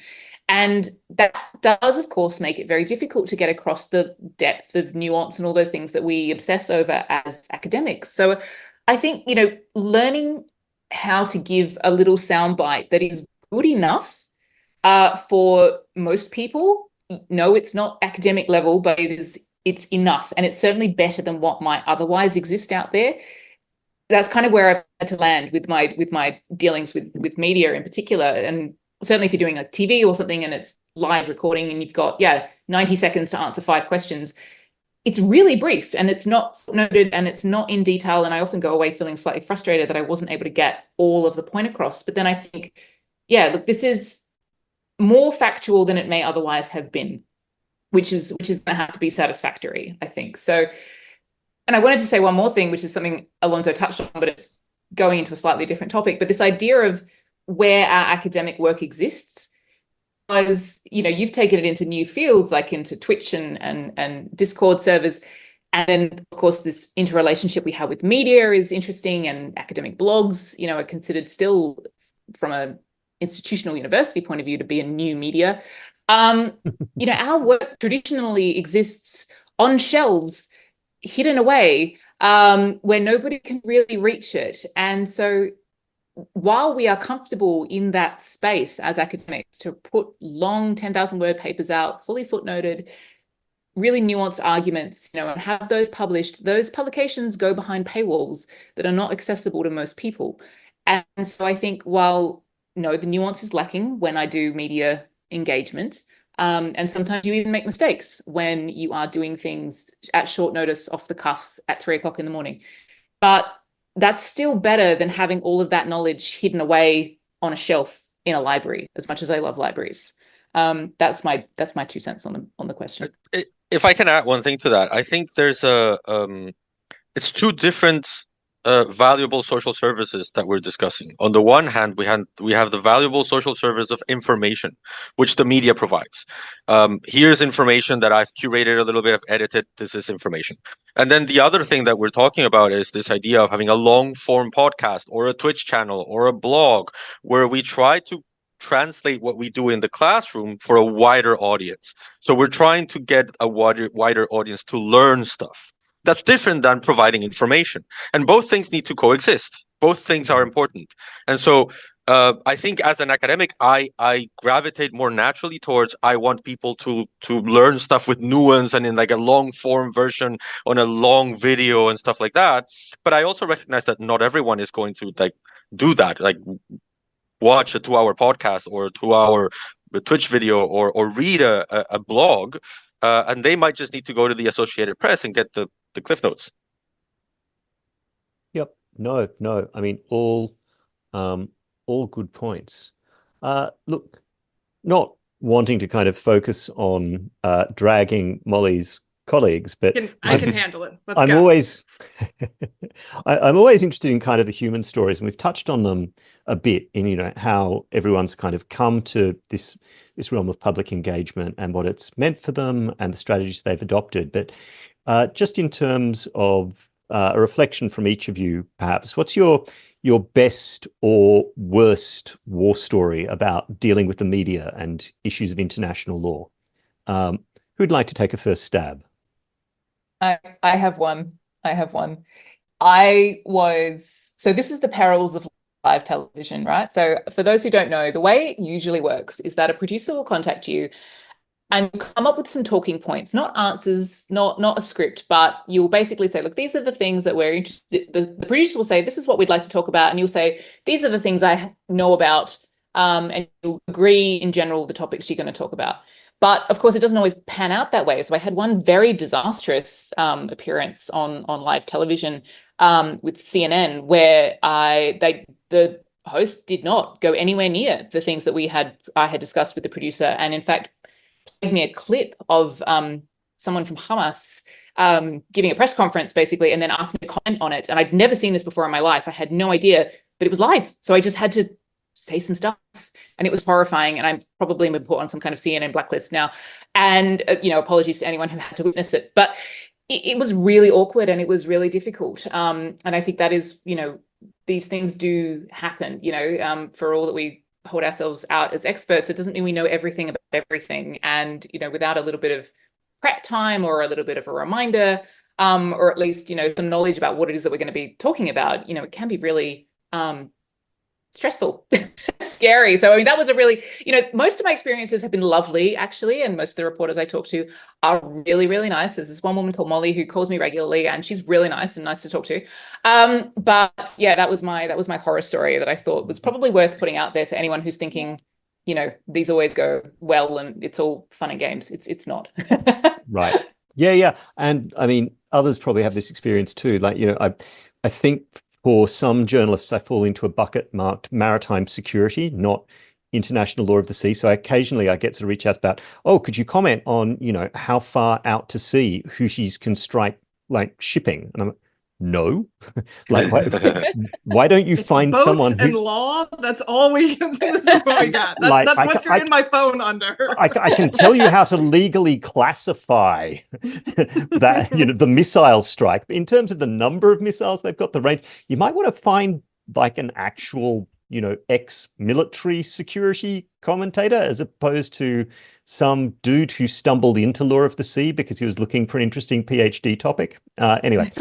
And that does, of course, make it very difficult to get across the depth of nuance and all those things that we obsess over as academics. So I think, learning how to give a little soundbite that is good enough for most people. No, it's not academic level, but it's enough. And it's certainly better than what might otherwise exist out there. That's kind of where I've had to land with my dealings with media in particular. And certainly if you're doing a TV or something and it's live recording and you've got 90 seconds to answer 5 questions, it's really brief and it's not noted and it's not in detail. And I often go away feeling slightly frustrated that I wasn't able to get all of the point across. But then I think, look, this is more factual than it may otherwise have been, which is going to have to be satisfactory, I think. So, and I wanted to say one more thing, which is something Alonso touched on, but it's going into a slightly different topic. But this idea of where our academic work exists, because you've taken it into new fields like into Twitch and Discord servers, and then of course this interrelationship we have with media is interesting, and academic blogs are considered still from an institutional university point of view to be a new media. Our work traditionally exists on shelves hidden away where nobody can really reach it. And so while we are comfortable in that space as academics to put long 10,000 word papers out, fully footnoted, really nuanced arguments, and have those published, those publications go behind paywalls that are not accessible to most people. And so I think while, the nuance is lacking when I do media engagement, and sometimes you even make mistakes when you are doing things at short notice, off the cuff at 3 o'clock in the morning. But that's still better than having all of that knowledge hidden away on a shelf in a library, as much as I love libraries. That's my 2 cents on the question. If I can add one thing to that, I think there's it's two different valuable social services that we're discussing. On the one hand, we have the valuable social service of information, which the media provides. Here's information that I've curated a little bit, I've edited. This is information. And then the other thing that we're talking about is this idea of having a long form podcast or a Twitch channel or a blog where we try to translate what we do in the classroom for a wider audience. So we're trying to get a wider audience to learn stuff. That's different than providing information. And both things need to coexist. Both things are important. And so I think as an academic, I gravitate more naturally towards I want people to learn stuff with nuance and in like a long form version on a long video and stuff like that. But I also recognize that not everyone is going to like do that, like watch a 2-hour podcast or a 2-hour Twitch video or read a blog. And they might just need to go to the Associated Press and get the Cliff Notes. Yep. No. I mean, all good points. Look, not wanting to kind of focus on dragging Molly's colleagues, but I can handle it. Let's I'm go. always I'm always interested in kind of the human stories, and we've touched on them a bit in how everyone's kind of come to this realm of public engagement and what it's meant for them and the strategies they've adopted. But just in terms of a reflection from each of you, perhaps, what's your best or worst war story about dealing with the media and issues of international law? Who'd like to take a first stab? I have one. So this is the perils of live television, right? So for those who don't know, the way it usually works is that a producer will contact you and come up with some talking points, not answers, not a script, but you'll basically say, look, these are the things that we're interested. The producer will say, this is what we'd like to talk about. And you'll say, these are the things I know about. And you'll agree in general the topics you're going to talk about. But of course, it doesn't always pan out that way. So I had one very disastrous appearance on live television with CNN, where the host did not go anywhere near the things that I had discussed with the producer, and in fact played me a clip of someone from Hamas giving a press conference, basically, and then asked me to comment on it. And I'd never seen this before in my life. I had no idea, but it was live, so I just had to say some stuff, and it was horrifying. And I'm probably been put on some kind of CNN blacklist now. And apologies to anyone who had to witness it, but it was really awkward and it was really difficult. And I think that is, these things do happen. For all that we hold ourselves out as experts, it doesn't mean we know everything about everything. And without a little bit of prep time or a little bit of a reminder, or at least some knowledge about what it is that we're going to be talking about, it can be really stressful, scary. So, I mean, that was a really, most of my experiences have been lovely, actually. And most of the reporters I talk to are really, really nice. There's this one woman called Molly who calls me regularly, and she's really nice and nice to talk to. But yeah, that was my horror story that I thought was probably worth putting out there for anyone who's thinking, these always go well and it's all fun and games. It's not. Right. Yeah. And I mean, others probably have this experience too. Like, I think for some journalists, I fall into a bucket marked maritime security, not international law of the sea. So occasionally I get to reach out about, could you comment on, how far out to sea Houthis can strike like shipping? And I'm like, no. Like, why don't you find boats someone who... and law? That's all we. This is what we got. That's what you're in my phone under. I can tell you how to legally classify that, the missile strike. In terms of the number of missiles they've got, the range, you might want to find like an actual, ex-military security commentator, as opposed to some dude who stumbled into law of the sea because he was looking for an interesting PhD topic. Anyway,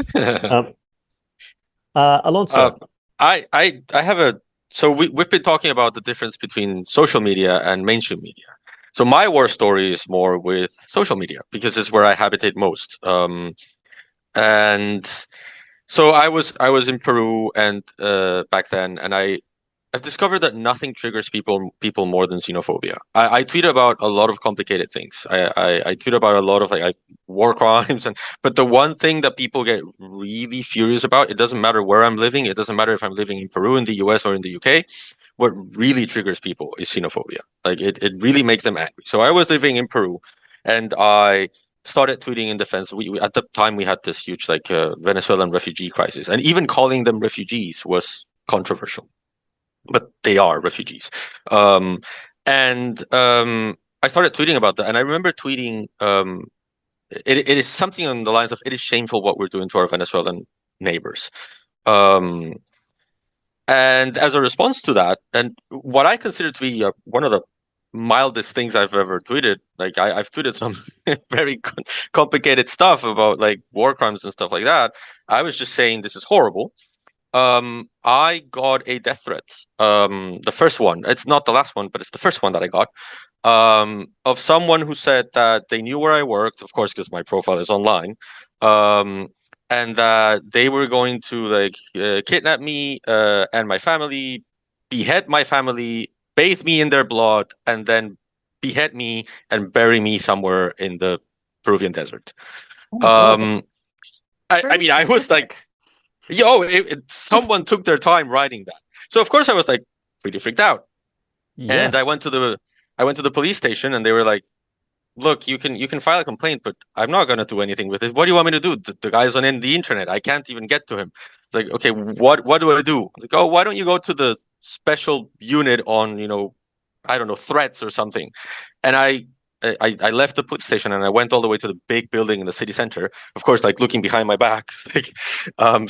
Alonso. I have so we've been talking about the difference between social media and mainstream media. So my war story is more with social media because it's where I habitate most. And so I was in Peru and back then, and I've discovered that nothing triggers people more than xenophobia. I tweet about a lot of complicated things. I tweet about a lot of like war crimes, but the one thing that people get really furious about, it doesn't matter where I'm living, it doesn't matter if I'm living in Peru, in the US, or in the UK. what really triggers people is xenophobia. Like it really makes them angry. So I was living in Peru, and I started tweeting in defense. We at the time we had this huge Venezuelan refugee crisis, and even calling them refugees was controversial, but they are refugees. I started tweeting about that, and I remember tweeting. It is something on the lines of, "It is shameful what we're doing to our Venezuelan neighbors." And as a response to that, and what I consider to be one of the mildest things I've ever tweeted, like I've tweeted some very complicated stuff about like war crimes and stuff like that. I was just saying this is horrible. I got a death threat. The first one. It's not the last one, but it's the first one that I got. Of someone who said that they knew where I worked, of course, because my profile is online. And that they were going to kidnap me and my family, behead my family, bathe me in their blood, and then behead me and bury me somewhere in the Peruvian desert. I mean, I was like, yo, someone took their time writing that. So of course I was like pretty freaked out. Yeah. And I went to the police station, and they were like, look, you can file a complaint, but I'm not going to do anything with it. What do you want me to do? The guy's on the internet. I can't even get to him. It's like, okay, what do I do? Like, oh, why don't you go to the special unit on, I don't know, threats or something. And I left the police station, and I went all the way to the big building in the city center. Of course, like looking behind my back, like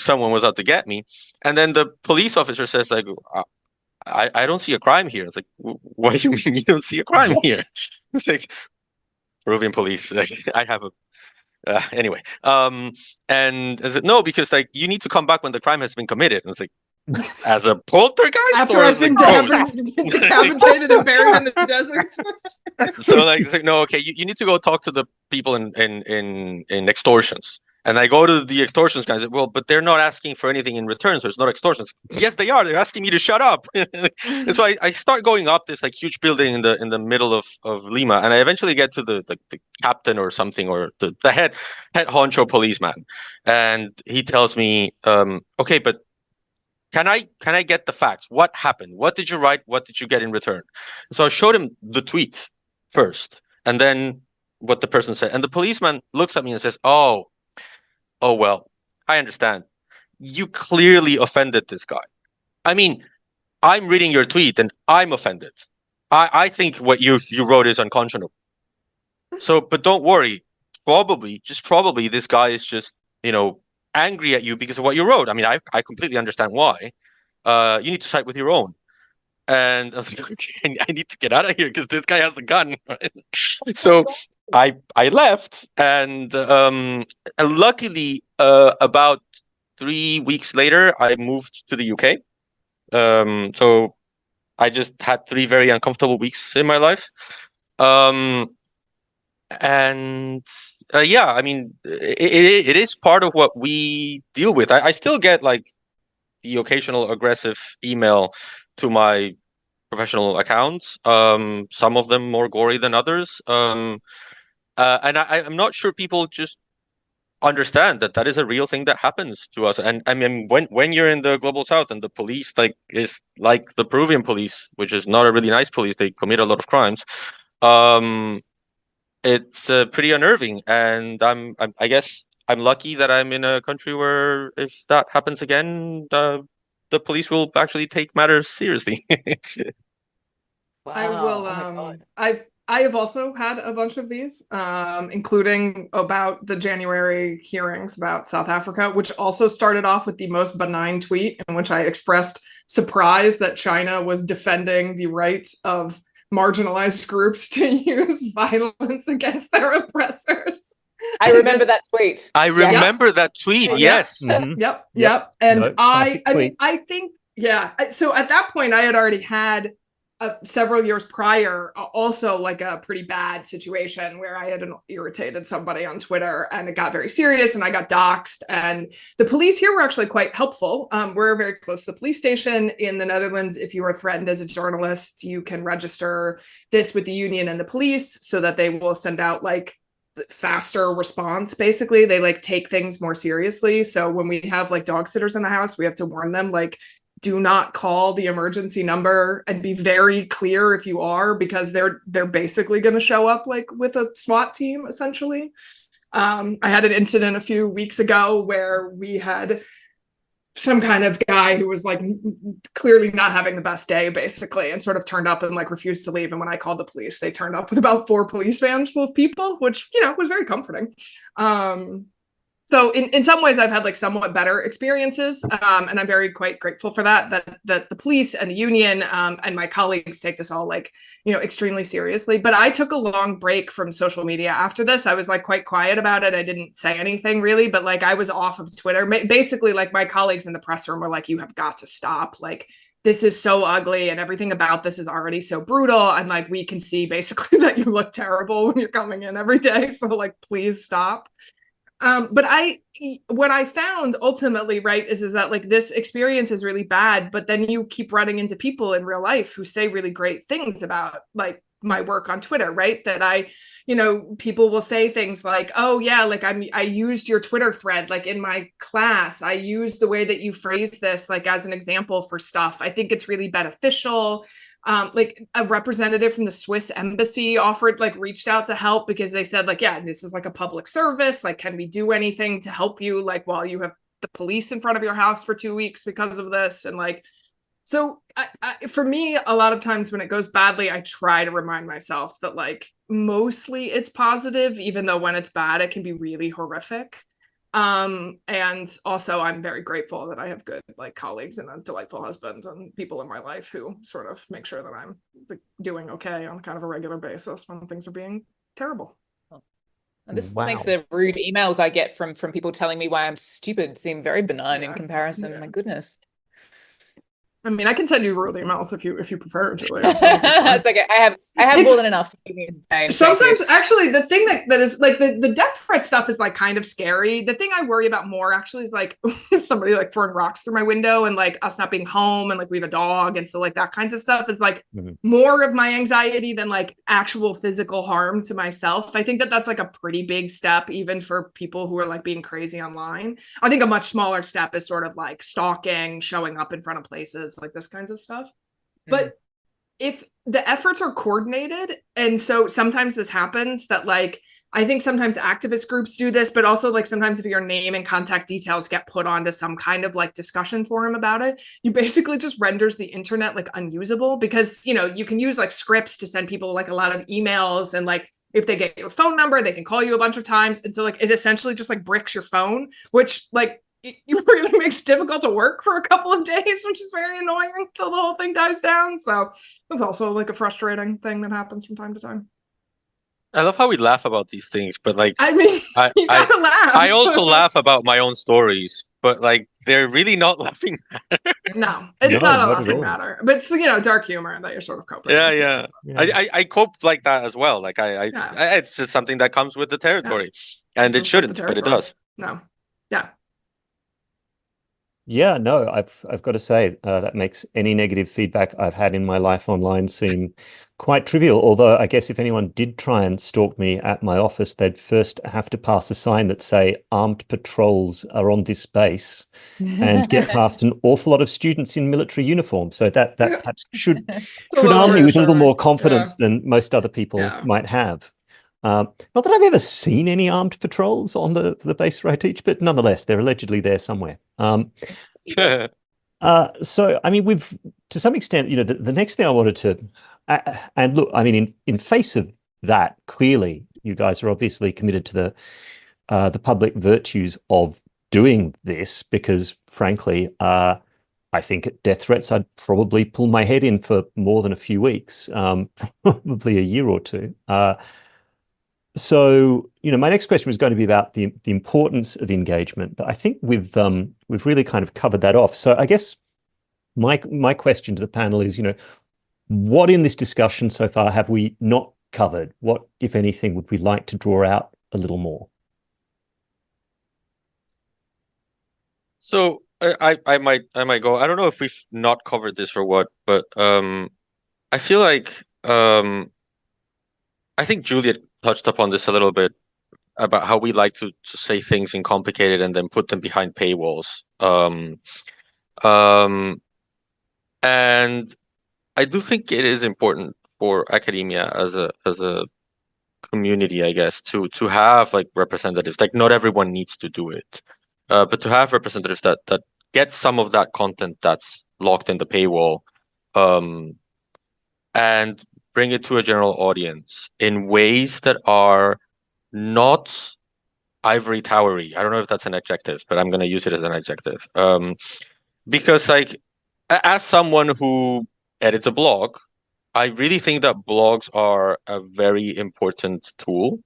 someone was out to get me. And then the police officer says, like, I don't see a crime here. It's like, what do you mean you don't see a crime here? It's like, Peruvian police. Like, I have a anyway. And I said, no, because like you need to come back when the crime has been committed. And it's like, as a poltergeist, after I've been decapitated and buried in the desert. So like, no, okay, you need to go talk to the people in extortions. And I go to the extortions guys. Well, but they're not asking for anything in return, so it's not extortions. Yes, they are. They're asking me to shut up. And so I start going up this like huge building in the middle of Lima, and I eventually get to the captain or something, or the head honcho policeman, and he tells me, okay, but can I get the facts? What happened? What did you write? What did you get in return? So I showed him the tweet first, and then what the person said, and the policeman looks at me and says, oh, well, I understand. You clearly offended this guy. I mean, I'm reading your tweet and I'm offended. I think what you wrote is unconscionable. So, but don't worry. Probably, this guy is just, angry at you because of what you wrote. I mean, I completely understand why. You need to side with your own. And I was like, okay, I need to get out of here because this guy has a gun. Right? So I left, and luckily, about 3 weeks later, I moved to the UK. So I just had 3 very uncomfortable weeks in my life. Yeah, I mean, it is part of what we deal with. I still get like the occasional aggressive email to my professional accounts. Some of them more gory than others. And I'm not sure people just understand that is a real thing that happens to us. And I mean, when you're in the global south and the police is like the Peruvian police, which is not a really nice police, they commit a lot of crimes. It's pretty unnerving, and I guess I'm lucky that I'm in a country where if that happens again, the police will actually take matters seriously. Wow. I will. Oh I have also had a bunch of these, including about the January hearings about South Africa, which also started off with the most benign tweet in which I expressed surprise that China was defending the rights of marginalized groups to use violence against their oppressors. I remember that tweet. I remember that tweet. Yes. Mm-hmm. Yep. And I mean, I think, yeah. So at that point, I had already had several years prior, also like a pretty bad situation where I had irritated somebody on Twitter, and it got very serious, and I got doxxed. And the police here were actually quite helpful. We're very close to the police station in the Netherlands. If you are threatened as a journalist, you can register this with the union and the police so that they will send out like faster response. Basically, they like take things more seriously. So when we have like dog sitters in the house, we have to warn them like, do not call the emergency number, and be very clear if you are, because they're basically going to show up like with a SWAT team essentially. I had an incident a few weeks ago where we had some kind of guy who was like clearly not having the best day basically, and sort of turned up and like refused to leave. And when I called the police, they turned up with about 4 police vans full of people, which, you know, was very comforting. So in some ways I've had like somewhat better experiences, and I'm very quite grateful for that the police and the union and my colleagues take this all like, you know, extremely seriously. But I took a long break from social media after this. I was like quite quiet about it. I didn't say anything really, but like I was off of Twitter. Basically, like my colleagues in the press room were like, you have got to stop. Like, this is so ugly and everything about this is already so brutal. And like, we can see basically that you look terrible when you're coming in every day. So like, please stop. But what I found ultimately, right, is that like this experience is really bad, but then you keep running into people in real life who say really great things about like my work on Twitter, right? That you know, people will say things like, oh yeah, like I used your Twitter thread, like in my class, I used the way that you phrase this, like as an example for stuff. I think it's really beneficial. Like a representative from the Swiss embassy reached out to help because they said like, yeah, this is like a public service. Like, can we do anything to help you? Like, while you have the police in front of your house for 2 weeks because of this. And like, so for me, a lot of times when it goes badly, I try to remind myself that like, mostly it's positive, even though when it's bad, it can be really horrific. And also I'm very grateful that I have good like colleagues and a delightful husband and people in my life who sort of make sure that I'm like, doing okay on kind of a regular basis when things are being terrible. And this Wow. makes the rude emails I get from people telling me why I'm stupid seem very benign in comparison. My goodness. I mean, I can send you rude emails if you prefer, Julia. It's okay. I have more than enough to keep me entertained. Sometimes, actually, the thing that is like the death threat stuff is like kind of scary. The thing I worry about more actually is like somebody like throwing rocks through my window and like us not being home and like we have a dog and so like that kinds of stuff is like more of my anxiety than like actual physical harm to myself. I think that that's like a pretty big step even for people who are like being crazy online. I think a much smaller step is sort of like stalking, showing up in front of places, like this kinds of stuff. But if the efforts are coordinated, and so sometimes this happens that like I think sometimes activist groups do this, but also like sometimes if your name and contact details get put onto some kind of like discussion forum about it, you basically just renders the internet like unusable, because you know you can use like scripts to send people like a lot of emails, and like if they get your phone number they can call you a bunch of times, and so like it essentially just like bricks your phone, which like it really makes it difficult to work for a couple of days, which is very annoying until the whole thing dies down. So that's also like a frustrating thing that happens from time to time. I love how we laugh about these things, but like, I mean, you gotta laugh. I also laugh about my own stories, but like, they're really not laughing matter. No, it's not a laughing matter, but it's, you know, dark humor that you're sort of coping with. Yeah. I cope like that as well. Like I it's just something that comes with the territory, and it shouldn't, but it does. No, yeah. Yeah, no, I've got to say that makes any negative feedback I've had in my life online seem quite trivial. Although I guess if anyone did try and stalk me at my office, they'd first have to pass a sign that say armed patrols are on this base and get past an awful lot of students in military uniform. So that should arm me with a little more confidence than most other people might have. Not that I've ever seen any armed patrols on the base where I teach, but nonetheless, they're allegedly there somewhere. So, I mean, we've, to some extent, you know, the next thing I wanted to, and look, I mean, in face of that, clearly, you guys are obviously committed to the public virtues of doing this, because frankly, I think at death threats, I'd probably pull my head in for more than a few weeks, probably a year or two. So, you know, my next question was going to be about the importance of engagement, but I think we've really kind of covered that off. So I guess my question to the panel is, you know, what in this discussion so far have we not covered? What, if anything, would we like to draw out a little more? So I might go. I don't know if we've not covered this or what, but I feel like I think Juliet touched upon this a little bit about how we like to say things in complicated and then put them behind paywalls. And I do think it is important for academia as a community, I guess, to have like representatives. Like not everyone needs to do it, but to have representatives that get some of that content that's locked in the paywall, and bring it to a general audience in ways that are not ivory towery. I don't know if that's an adjective, but I'm going to use it as an adjective. Because like as someone who edits a blog, I really think that blogs are a very important tool,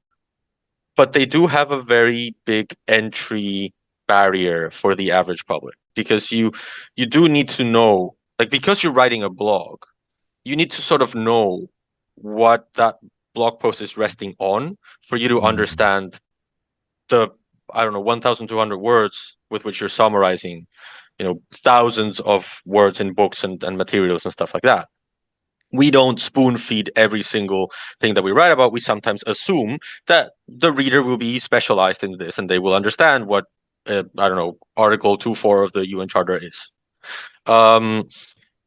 but they do have a very big entry barrier for the average public, because you do need to know, like, because you're writing a blog, you need to sort of know what that blog post is resting on for you to understand the, I don't know, 1,200 words with which you're summarizing, thousands of words in books and materials and stuff like that. We don't spoon feed every single thing that we write about. We sometimes assume that the reader will be specialized in this and they will understand what, I don't know, Article 2.4 of the UN Charter is.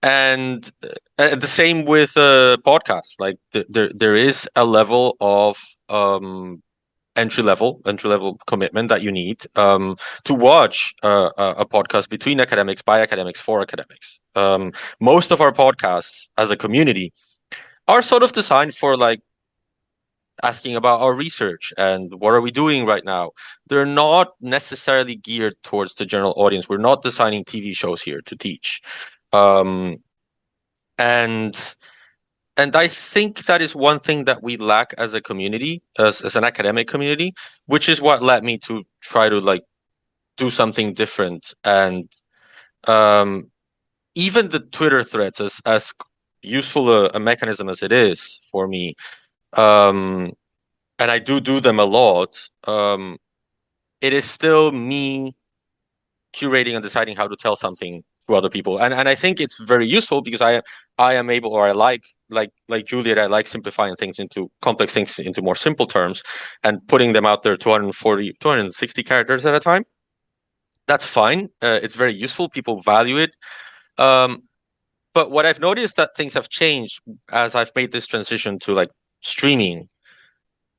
And the same with podcasts. Like there is a level of entry level commitment that you need to watch a podcast between academics, by academics, for academics. Most of our podcasts as a community are sort of designed for like asking about our research and what are we doing right now. They're not necessarily geared towards the general audience. We're not designing TV shows here to teach. And I think that is one thing that we lack as a community, as an academic community, which is what led me to try to like do something different. And even the Twitter threads, as useful a mechanism as it is for me, and I do them a lot, it is still me curating and deciding how to tell something to other people. And I think it's very useful because I am able, or I like Juliet, I like simplifying things into complex things into more simple terms and putting them out there 240, 260 characters at a time. That's fine. It's very useful. People value it. But what I've noticed that things have changed as I've made this transition to like streaming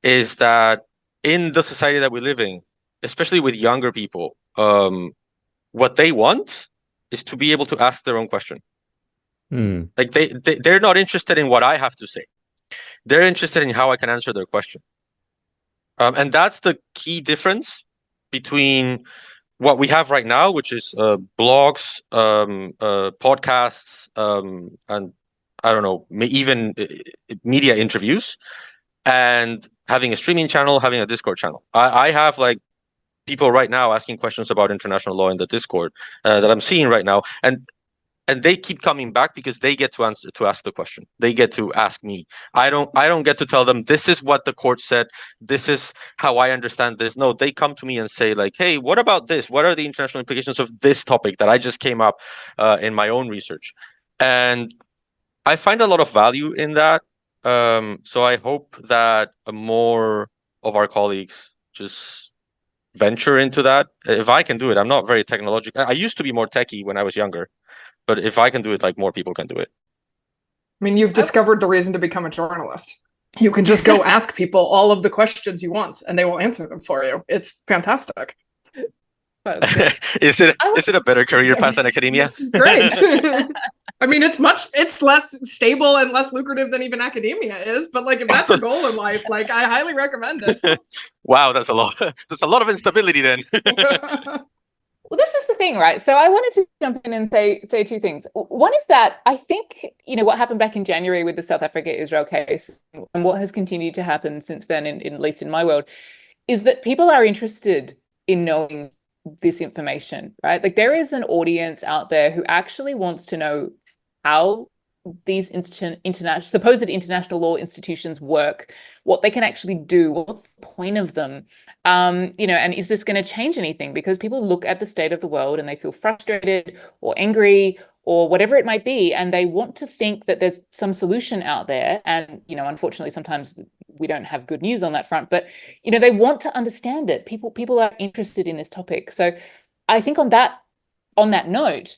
is that in the society that we live in, especially with younger people, what they want is to be able to ask their own question. Like they're not interested in what I have to say. They're interested in how I can answer their question. And that's the key difference between what we have right now, which is blogs, podcasts, and I don't know, even media interviews, and having a streaming channel, having a Discord channel. I have like people right now asking questions about international law in the Discord that I'm seeing right now, and they keep coming back because they get to ask the question. They get to ask me. I don't get to tell them this is what the court said, this is how I understand this. No, they come to me and say like, hey, what about this? What are the international implications of this topic that I just came up in my own research? And I find a lot of value in that. So I hope that more of our colleagues just venture into that. If I can do it, I'm not very technological. I used to be more techie when I was younger. But if I can do it, like more people can do it. I mean, you've discovered the reason to become a journalist. You can just go ask people all of the questions you want, and they will answer them for you. It's fantastic. Is it a better career path than academia? This is great. I mean, it's less stable and less lucrative than even academia is. But like, if that's your goal in life, like, I highly recommend it. Wow, that's a lot. There's a lot of instability then. Well, this is the thing, right? So I wanted to jump in and say two things. One is that I think, what happened back in January with the South Africa-Israel case and what has continued to happen since then, at least in my world, is that people are interested in knowing this information, right? Like there is an audience out there who actually wants to know how these supposed international law institutions work, what they can actually do, what's the point of them, and is this going to change anything? Because people look at the state of the world and they feel frustrated or angry or whatever it might be, and they want to think that there's some solution out there. And unfortunately, sometimes we don't have good news on that front, but they want to understand it. People are interested in this topic. So I think on that note,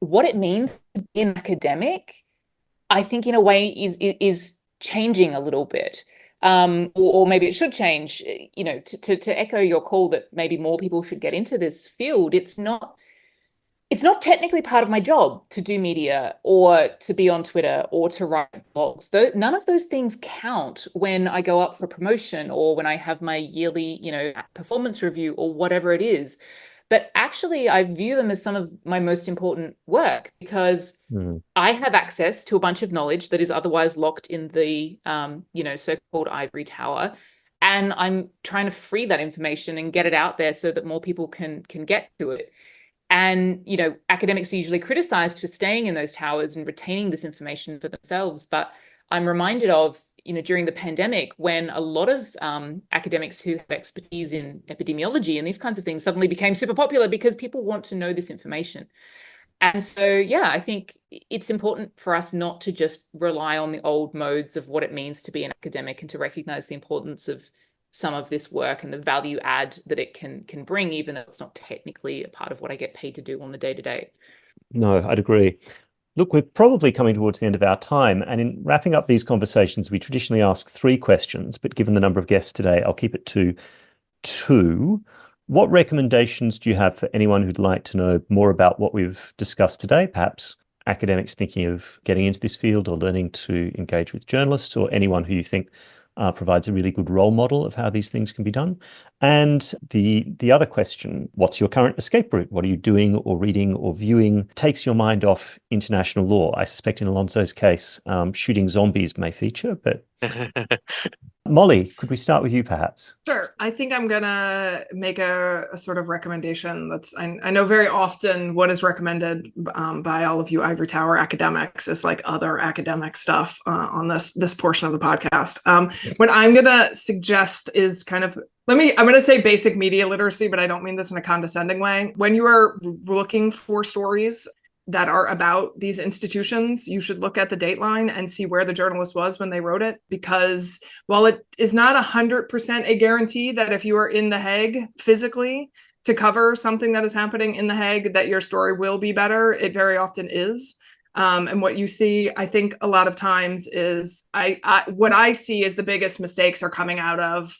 what it means to be an academic, I think in a way is changing a little bit. Or maybe it should change, to echo your call that maybe more people should get into this field. It's not technically part of my job to do media or to be on Twitter or to write blogs. None of those things count when I go up for promotion or when I have my yearly, performance review or whatever it is. But actually, I view them as some of my most important work because I have access to a bunch of knowledge that is otherwise locked in the, so-called ivory tower. And I'm trying to free that information and get it out there so that more people can get to it. And, academics are usually criticized for staying in those towers and retaining this information for themselves. But I'm reminded of, during the pandemic, when a lot of academics who had expertise in epidemiology and these kinds of things suddenly became super popular because people want to know this information. And so, yeah, I think it's important for us not to just rely on the old modes of what it means to be an academic and to recognize the importance of some of this work and the value add that it can bring, even though it's not technically a part of what I get paid to do on the day-to-day. No, I'd agree. Look, we're probably coming towards the end of our time. And in wrapping up these conversations, we traditionally ask 3 questions, but given the number of guests today, I'll keep it to 2. What recommendations do you have for anyone who'd like to know more about what we've discussed today? Perhaps academics thinking of getting into this field or learning to engage with journalists, or anyone who you think provides a really good role model of how these things can be done. And the other question, what's your current escape route? What are you doing or reading or viewing takes your mind off international law? I suspect in Alonso's case, shooting zombies may feature, but Molly, could we start with you perhaps? Sure. I think I'm going to make a sort of recommendation that's, I know very often what is recommended by all of you ivory tower academics is like other academic stuff on this portion of the podcast. What I'm going to suggest is kind of, I'm going to say basic media literacy, but I don't mean this in a condescending way. When you are looking for stories that are about these institutions, you should look at the dateline and see where the journalist was when they wrote it, because while it is not 100% a guarantee that if you are in The Hague physically to cover something that is happening in The Hague, that your story will be better, it very often is. And what you see, I think a lot of times is what I see is the biggest mistakes are coming out of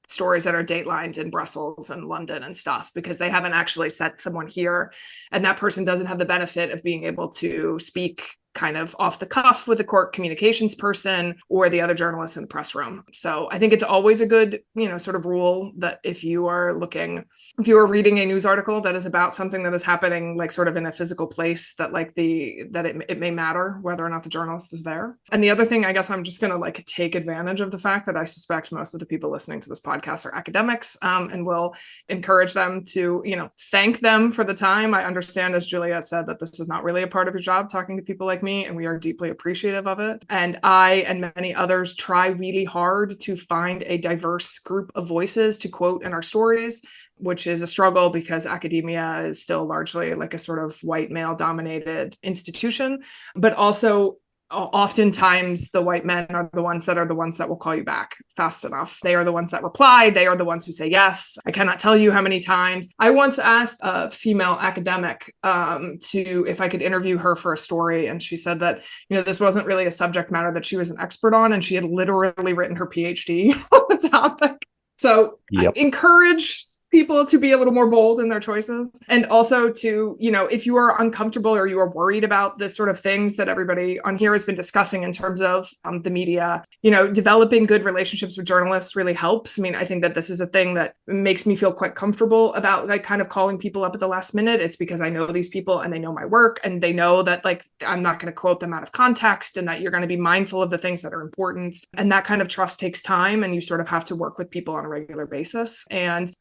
stories that are datelined in Brussels and London and stuff, because they haven't actually set someone here, and that person doesn't have the benefit of being able to speak kind of off the cuff with the court communications person or the other journalists in the press room. So I think it's always a good, sort of rule that if you are reading a news article that is about something that is happening like sort of in a physical place, that like it may matter whether or not the journalist is there. And the other thing, I guess I'm just going to like take advantage of the fact that I suspect most of the people listening to this podcast are academics, and will encourage them to, thank them for the time. I understand, as Juliet said, that this is not really a part of your job, talking to people like me, and we are deeply appreciative of it. And I and many others try really hard to find a diverse group of voices to quote in our stories, which is a struggle because academia is still largely like a sort of white male dominated institution, but also oftentimes the white men are the ones that will call you back fast enough. They are the ones that reply. They are the ones who say yes. I cannot tell you how many times I once asked a female academic if I could interview her for a story, and she said that this wasn't really a subject matter that she was an expert on, and she had literally written her PhD on the topic. So I encourage people to be a little more bold in their choices, and also to, if you are uncomfortable or you are worried about the sort of things that everybody on here has been discussing in terms of the media, developing good relationships with journalists really helps. I mean, I think that this is a thing that makes me feel quite comfortable about like kind of calling people up at the last minute. It's because I know these people and they know my work, and they know that like I'm not going to quote them out of context, and that you're going to be mindful of the things that are important. And that kind of trust takes time, and you sort of have to work with people on a regular basis. And,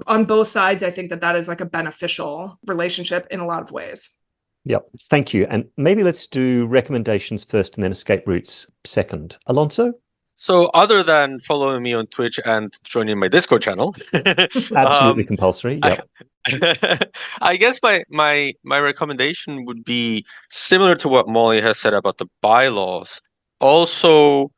on both sides, I think that is like a beneficial relationship in a lot of ways. Yep. Thank you. And maybe let's do recommendations first and then escape routes second. Alonso? So other than following me on Twitch and joining my Discord channel, absolutely compulsory. Yep. I guess my recommendation would be similar to what Molly has said about the bylaws. Also,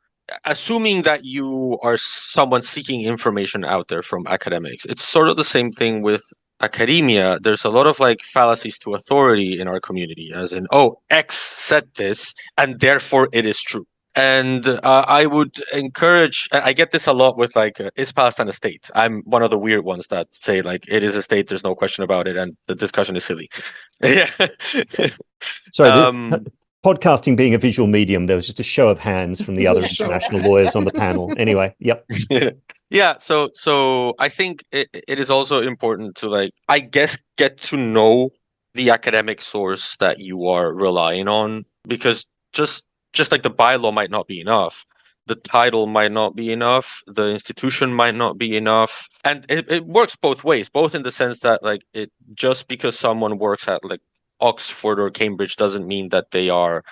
assuming that you are someone seeking information out there from academics, it's sort of the same thing with academia, there's a lot of like fallacies to authority in our community, as in, oh, X said this, and therefore it is true. And I would encourage, I get this a lot with like, is Palestine a state? I'm one of the weird ones that say like, it is a state, there's no question about it, and the discussion is silly. Yeah. Sorry, podcasting being a visual medium, there was just a show of hands from the other international lawyers on the panel. Anyway, yep. Yeah, so I think it is also important to like, I guess, get to know the academic source that you are relying on, because just like the bylaw might not be enough, the title might not be enough, the institution might not be enough, and it works both ways, both in the sense that like, it just because someone works at like Oxford or Cambridge doesn't mean that they are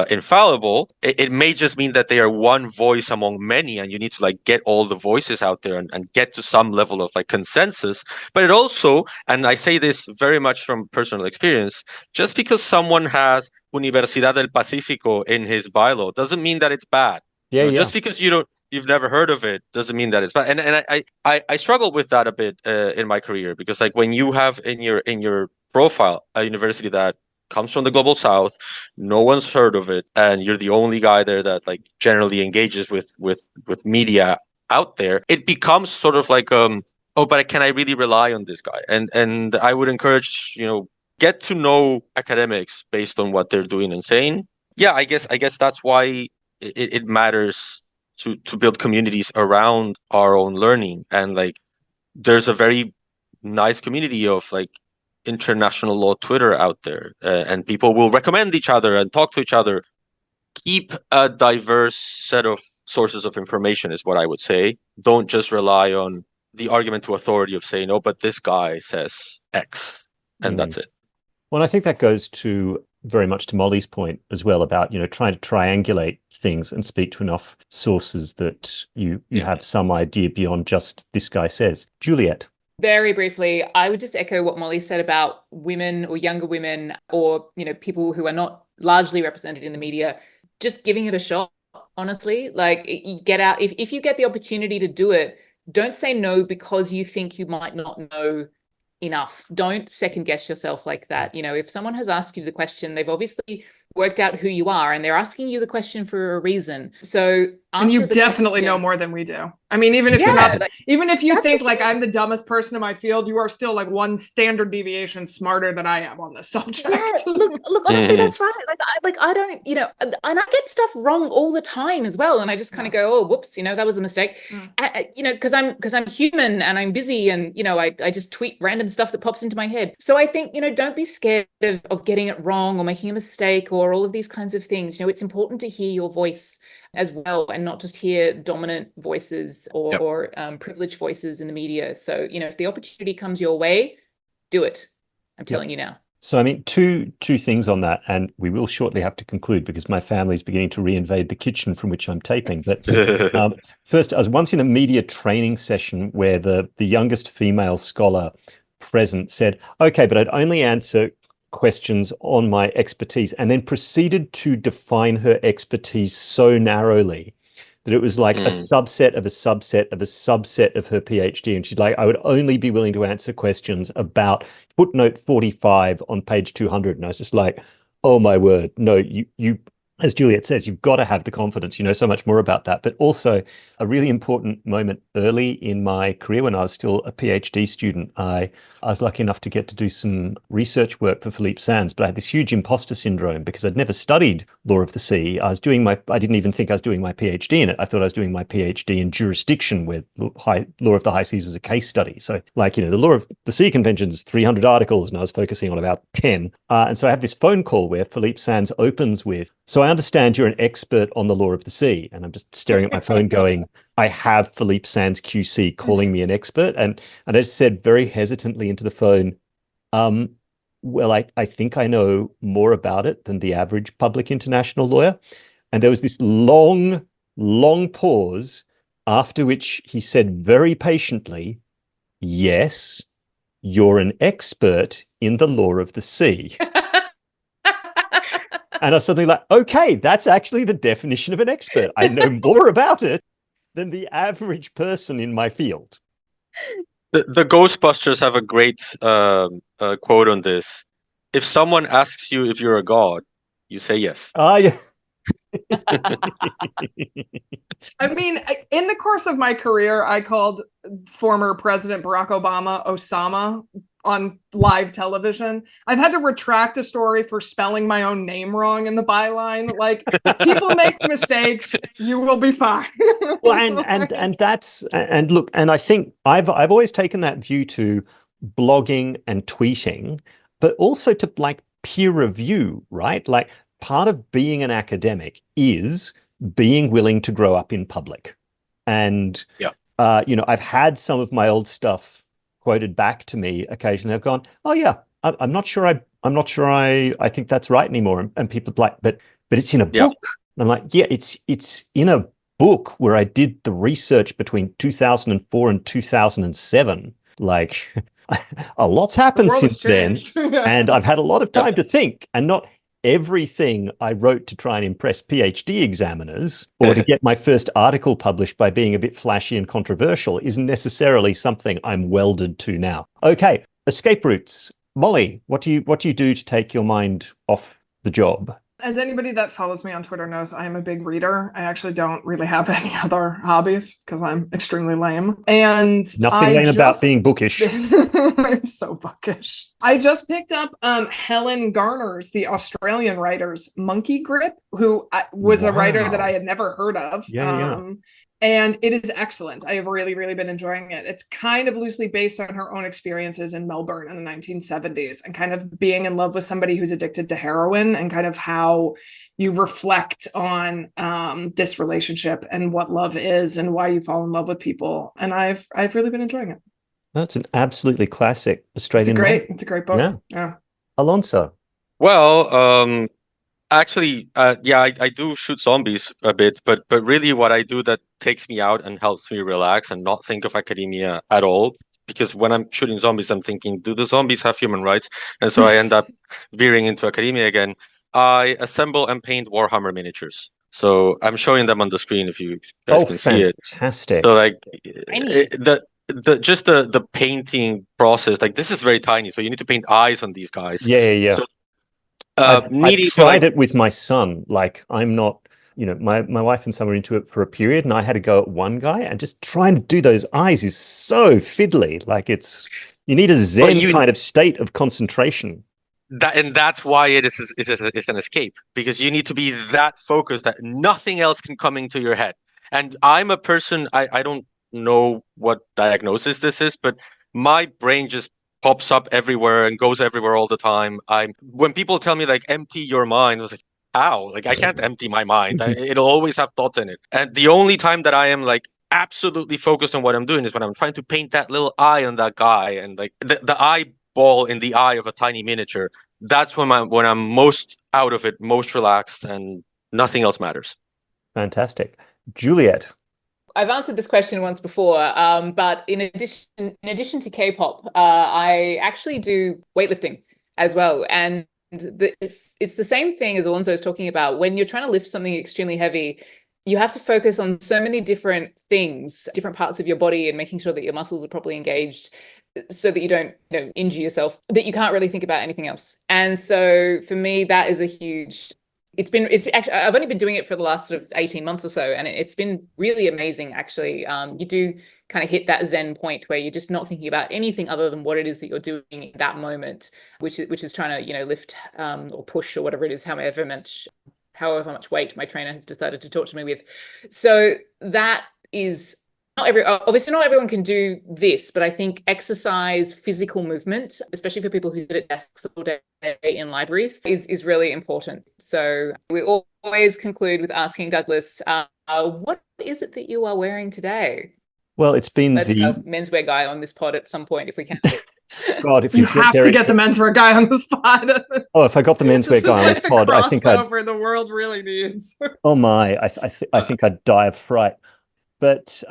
infallible. It may just mean that they are one voice among many, and you need to like get all the voices out there and get to some level of like consensus. But it also, and I say this very much from personal experience, just because someone has Universidad del Pacífico in his bylaw doesn't mean that it's bad. Yeah, you know, just because you've never heard of it doesn't mean that it's bad. And I struggled with that a bit in my career, because like when you have in your profile a university that comes from the global south, no one's heard of it, and you're the only guy there that like generally engages with media out there, it becomes sort of like oh, but can I really rely on this guy? And I would encourage, get to know academics based on what they're doing and saying. Yeah, I guess that's why it matters to build communities around our own learning. And like, there's a very nice community of like international law Twitter out there, and people will recommend each other and talk to each other. Keep a diverse set of sources of information is what I would say. Don't just rely on the argument to authority of saying, oh, but this guy says X, and that's it. Well, I think that goes to very much to Molly's point as well about, trying to triangulate things and speak to enough sources that you have some idea beyond just this guy says. Juliet. Very briefly, I would just echo what Molly said about women or younger women, or, people who are not largely represented in the media, just giving it a shot, honestly. Like, you get out, if you get the opportunity to do it, don't say no because you think you might not know enough. Don't second guess yourself like that. If someone has asked you the question, they've obviously worked out who you are, and they're asking you the question for a reason. So, and you definitely know more than we do. I mean, even if you're not, even if you think like I'm the dumbest person in my field, you are still like one standard deviation smarter than I am on this subject. Yeah, look, honestly, that's right. I don't, and I get stuff wrong all the time as well, and I just kind of go, oh, whoops, that was a mistake. Because I'm human and I'm busy, and I just tweet random stuff that pops into my head. So I think don't be scared of getting it wrong or making a mistake or all of these kinds of things. It's important to hear your voice as well, and not just hear dominant voices or privileged voices in the media. So, if the opportunity comes your way, do it. I'm telling you now. So, I mean, two things on that, and we will shortly have to conclude because my family's beginning to reinvade the kitchen from which I'm taping. But first, I was once in a media training session where the youngest female scholar present said, okay, but I'd only answer questions on my expertise, and then proceeded to define her expertise so narrowly that it was like a subset of a subset of a subset of her PhD. And she's like, I would only be willing to answer questions about footnote 45 on page 200. And I was just like, oh my word, no, you as Juliet says, you've got to have the confidence. You know so much more about that. But also a really important moment early in my career when I was still a PhD student, I was lucky enough to get to do some research work for Philippe Sands, but I had this huge imposter syndrome because I'd never studied law of the sea. I didn't even think I was doing my PhD in it. I thought I was doing my PhD in jurisdiction, where law of the high seas was a case study. So the law of the sea convention's 300 articles, and I was focusing on about 10. And so I have this phone call where Philippe Sands opens with, so I understand you're an expert on the law of the sea. And I'm just staring at my phone going, I have Philippe Sands QC calling me an expert. And I just said very hesitantly into the phone, well, I think I know more about it than the average public international lawyer. And there was this long, long pause, after which he said very patiently, yes, you're an expert in the law of the sea. And I was suddenly like, okay, that's actually the definition of an expert. I know more about it than the average person in my field. The Ghostbusters have a great quote on this. If someone asks you if you're a god, you say yes. Yeah. I mean, in the course of my career, I called former President Barack Obama Osama on live television. I've had to retract a story for spelling my own name wrong in the byline. Like, people make mistakes, you will be fine. Well, and look, and I think I've always taken that view to blogging and tweeting, but also to like peer review, right? Like part of being an academic is being willing to grow up in public. And I've had some of my old stuff quoted back to me occasionally. I've gone, oh yeah, I'm not sure I think that's right anymore. And people are like, but it's in a book. And I'm like, yeah, it's in a book where I did the research between 2004 and 2007. Like a lot's happened since then. And I've had a lot of time to think, and not everything I wrote to try and impress PhD examiners or to get my first article published by being a bit flashy and controversial isn't necessarily something I'm welded to now. Okay, escape routes. Molly, what do you do to take your mind off the job? As anybody that follows me on Twitter knows, I am a big reader. I actually don't really have any other hobbies because I'm extremely lame. And nothing lame about being bookish. I'm so bookish. I just picked up Helen Garner's, the Australian writer's Monkey Grip, who was a writer that I had never heard of. And it is excellent. I have really, really been enjoying it. It's kind of loosely based on her own experiences in Melbourne in the 1970s and kind of being in love with somebody who's addicted to heroin and kind of how you reflect on this relationship and what love is and why you fall in love with people. And I've really been enjoying it. That's an absolutely classic Australian novel. It's a great book. Yeah. Alonso. Well, actually, I do shoot zombies a bit, but really what I do that takes me out and helps me relax and not think of academia at all. Because when I'm shooting zombies, I'm thinking, do the zombies have human rights? And so I end up veering into academia again. I assemble and paint Warhammer miniatures. So I'm showing them on the screen if you guys can see it. Fantastic. So like the painting process, like this is very tiny. So you need to paint eyes on these guys. Yeah. So, I've tried it with my son. Like I'm not, my wife and son were into it for a period, and I had to go at one guy, and just trying to do those eyes is so fiddly. Like you need a Zen kind of state of concentration. That's why it's an escape, because you need to be that focused that nothing else can come into your head. And I'm a person, I don't know what diagnosis this is, but my brain just pops up everywhere and goes everywhere all the time. When people tell me like empty your mind, I was like, how? Like I can't empty my mind. It'll always have thoughts in it. And the only time that I am like absolutely focused on what I'm doing is when I'm trying to paint that little eye on that guy, and like the eyeball in the eye of a tiny miniature. That's when I'm most out of it, most relaxed, and nothing else matters. Fantastic. Juliet. I've answered this question once before, but in addition to K-pop, I actually do weightlifting as well. And it's the same thing as Alonso is talking about. When you're trying to lift something extremely heavy, you have to focus on so many different things, different parts of your body, and making sure that your muscles are properly engaged so that you don't injure yourself, that you can't really think about anything else. And so for me, that is a huge... It's actually, I've only been doing it for the last sort of 18 months or so, and it's been really amazing, actually. You do kind of hit that Zen point where you're just not thinking about anything other than what it is that you're doing in that moment, which is trying to, lift or push or whatever it is, however much weight my trainer has decided to torture me with. So that is... Obviously not everyone can do this, but I think exercise, physical movement, especially for people who sit at desks all day in libraries, is really important. So we always conclude with asking Douglas, what is it that you are wearing today? Well, it's been Let's have menswear guy on this pod at some point if we can. God, if you have to get the menswear guy on this pod. Oh, if I got the menswear guy on this pod, I think the world really needs. Oh my, I think I'd die of fright. But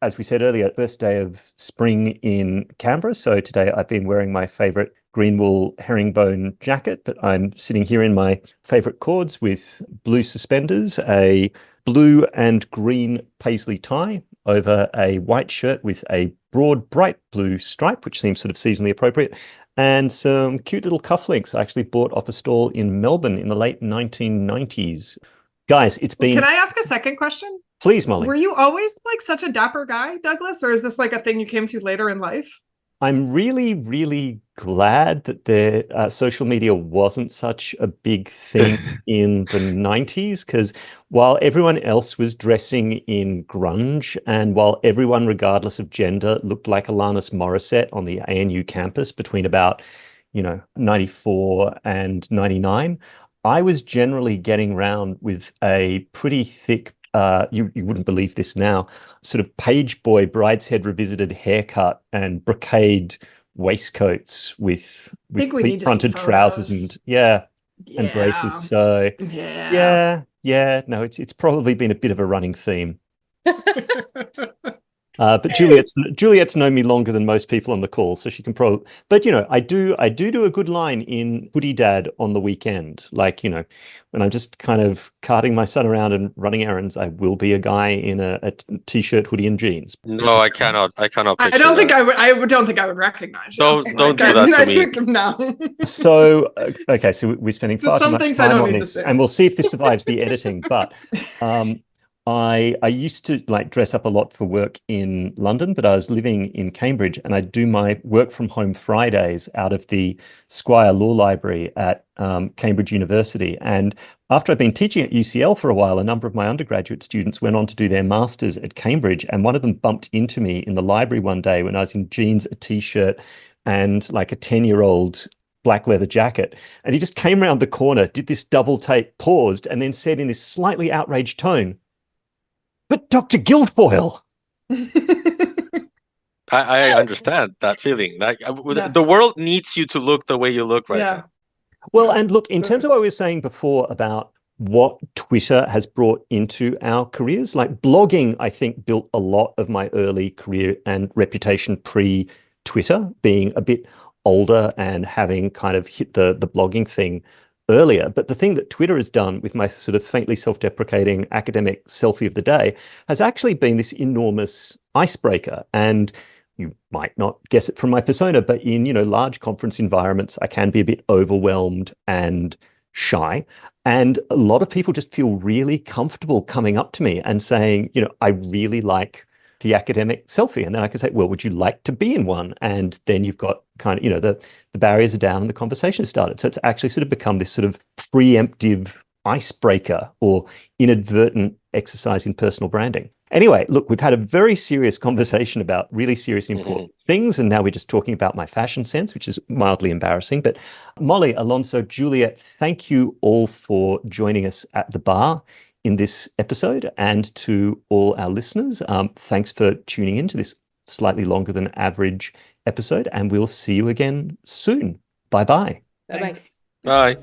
as we said earlier, first day of spring in Canberra. So today I've been wearing my favorite green wool herringbone jacket, but I'm sitting here in my favorite cords with blue suspenders, a blue and green paisley tie over a white shirt with a broad, bright blue stripe, which seems sort of seasonally appropriate, and some cute little cufflinks I actually bought off a stall in Melbourne in the late 1990s. Guys, it's been... Can I ask a second question? Please, Molly. Were you always like such a dapper guy, Douglas, or is this like a thing you came to later in life? I'm really, really glad that social media wasn't such a big thing in the 90s, because while everyone else was dressing in grunge and while everyone, regardless of gender, looked like Alanis Morissette on the ANU campus between about, 94 and 99, I was generally getting around with a pretty thick, you wouldn't believe this now, sort of page boy Brideshead Revisited haircut and brocade waistcoats with pleat-fronted trousers and and braces. So no, it's probably been a bit of a running theme. But Juliet's known me longer than most people on the call, so she can probably. But I do a good line in Hoodie Dad on the weekend. Like, when I'm just kind of carting my son around and running errands, I will be a guy in a t-shirt, hoodie, and jeans. No, I cannot. I don't think I would. I don't think I would recognize you. Don't do that to me. No. So okay, so we're spending far too much time on this, to and we'll see if this survives the editing. But I used to like dress up a lot for work in London, but I was living in Cambridge, and I do my work from home Fridays out of the Squire Law Library at Cambridge University. And after I'd been teaching at UCL for a while, a number of my undergraduate students went on to do their masters at Cambridge, and one of them bumped into me in the library one day when I was in jeans, a t-shirt, and like a 10-year-old black leather jacket. And he just came around the corner, did this double take, paused, and then said in this slightly outraged tone, "But Dr. Guilfoyle." I understand that feeling. Like the world needs you to look the way you look right now. Well, and look, in terms of what we were saying before about what Twitter has brought into our careers, like blogging, I think built a lot of my early career and reputation pre-Twitter, being a bit older and having kind of hit the blogging thing earlier. But the thing that Twitter has done with my sort of faintly self-deprecating academic selfie of the day has actually been this enormous icebreaker. And you might not guess it from my persona, but in, large conference environments, I can be a bit overwhelmed and shy. And a lot of people just feel really comfortable coming up to me and saying, I really like the academic selfie. And then I can say, well, would you like to be in one? And then you've got kind of, the barriers are down and the conversation has started. So it's actually sort of become this sort of preemptive icebreaker or inadvertent exercise in personal branding. Anyway, look, we've had a very serious conversation about really serious, important things. And now we're just talking about my fashion sense, which is mildly embarrassing. But Molly, Alonso, Juliet, thank you all for joining us at the bar in this episode. And to all our listeners, thanks for tuning in to this slightly longer than average episode. And we'll see you again soon. Bye-bye. Thanks. Bye.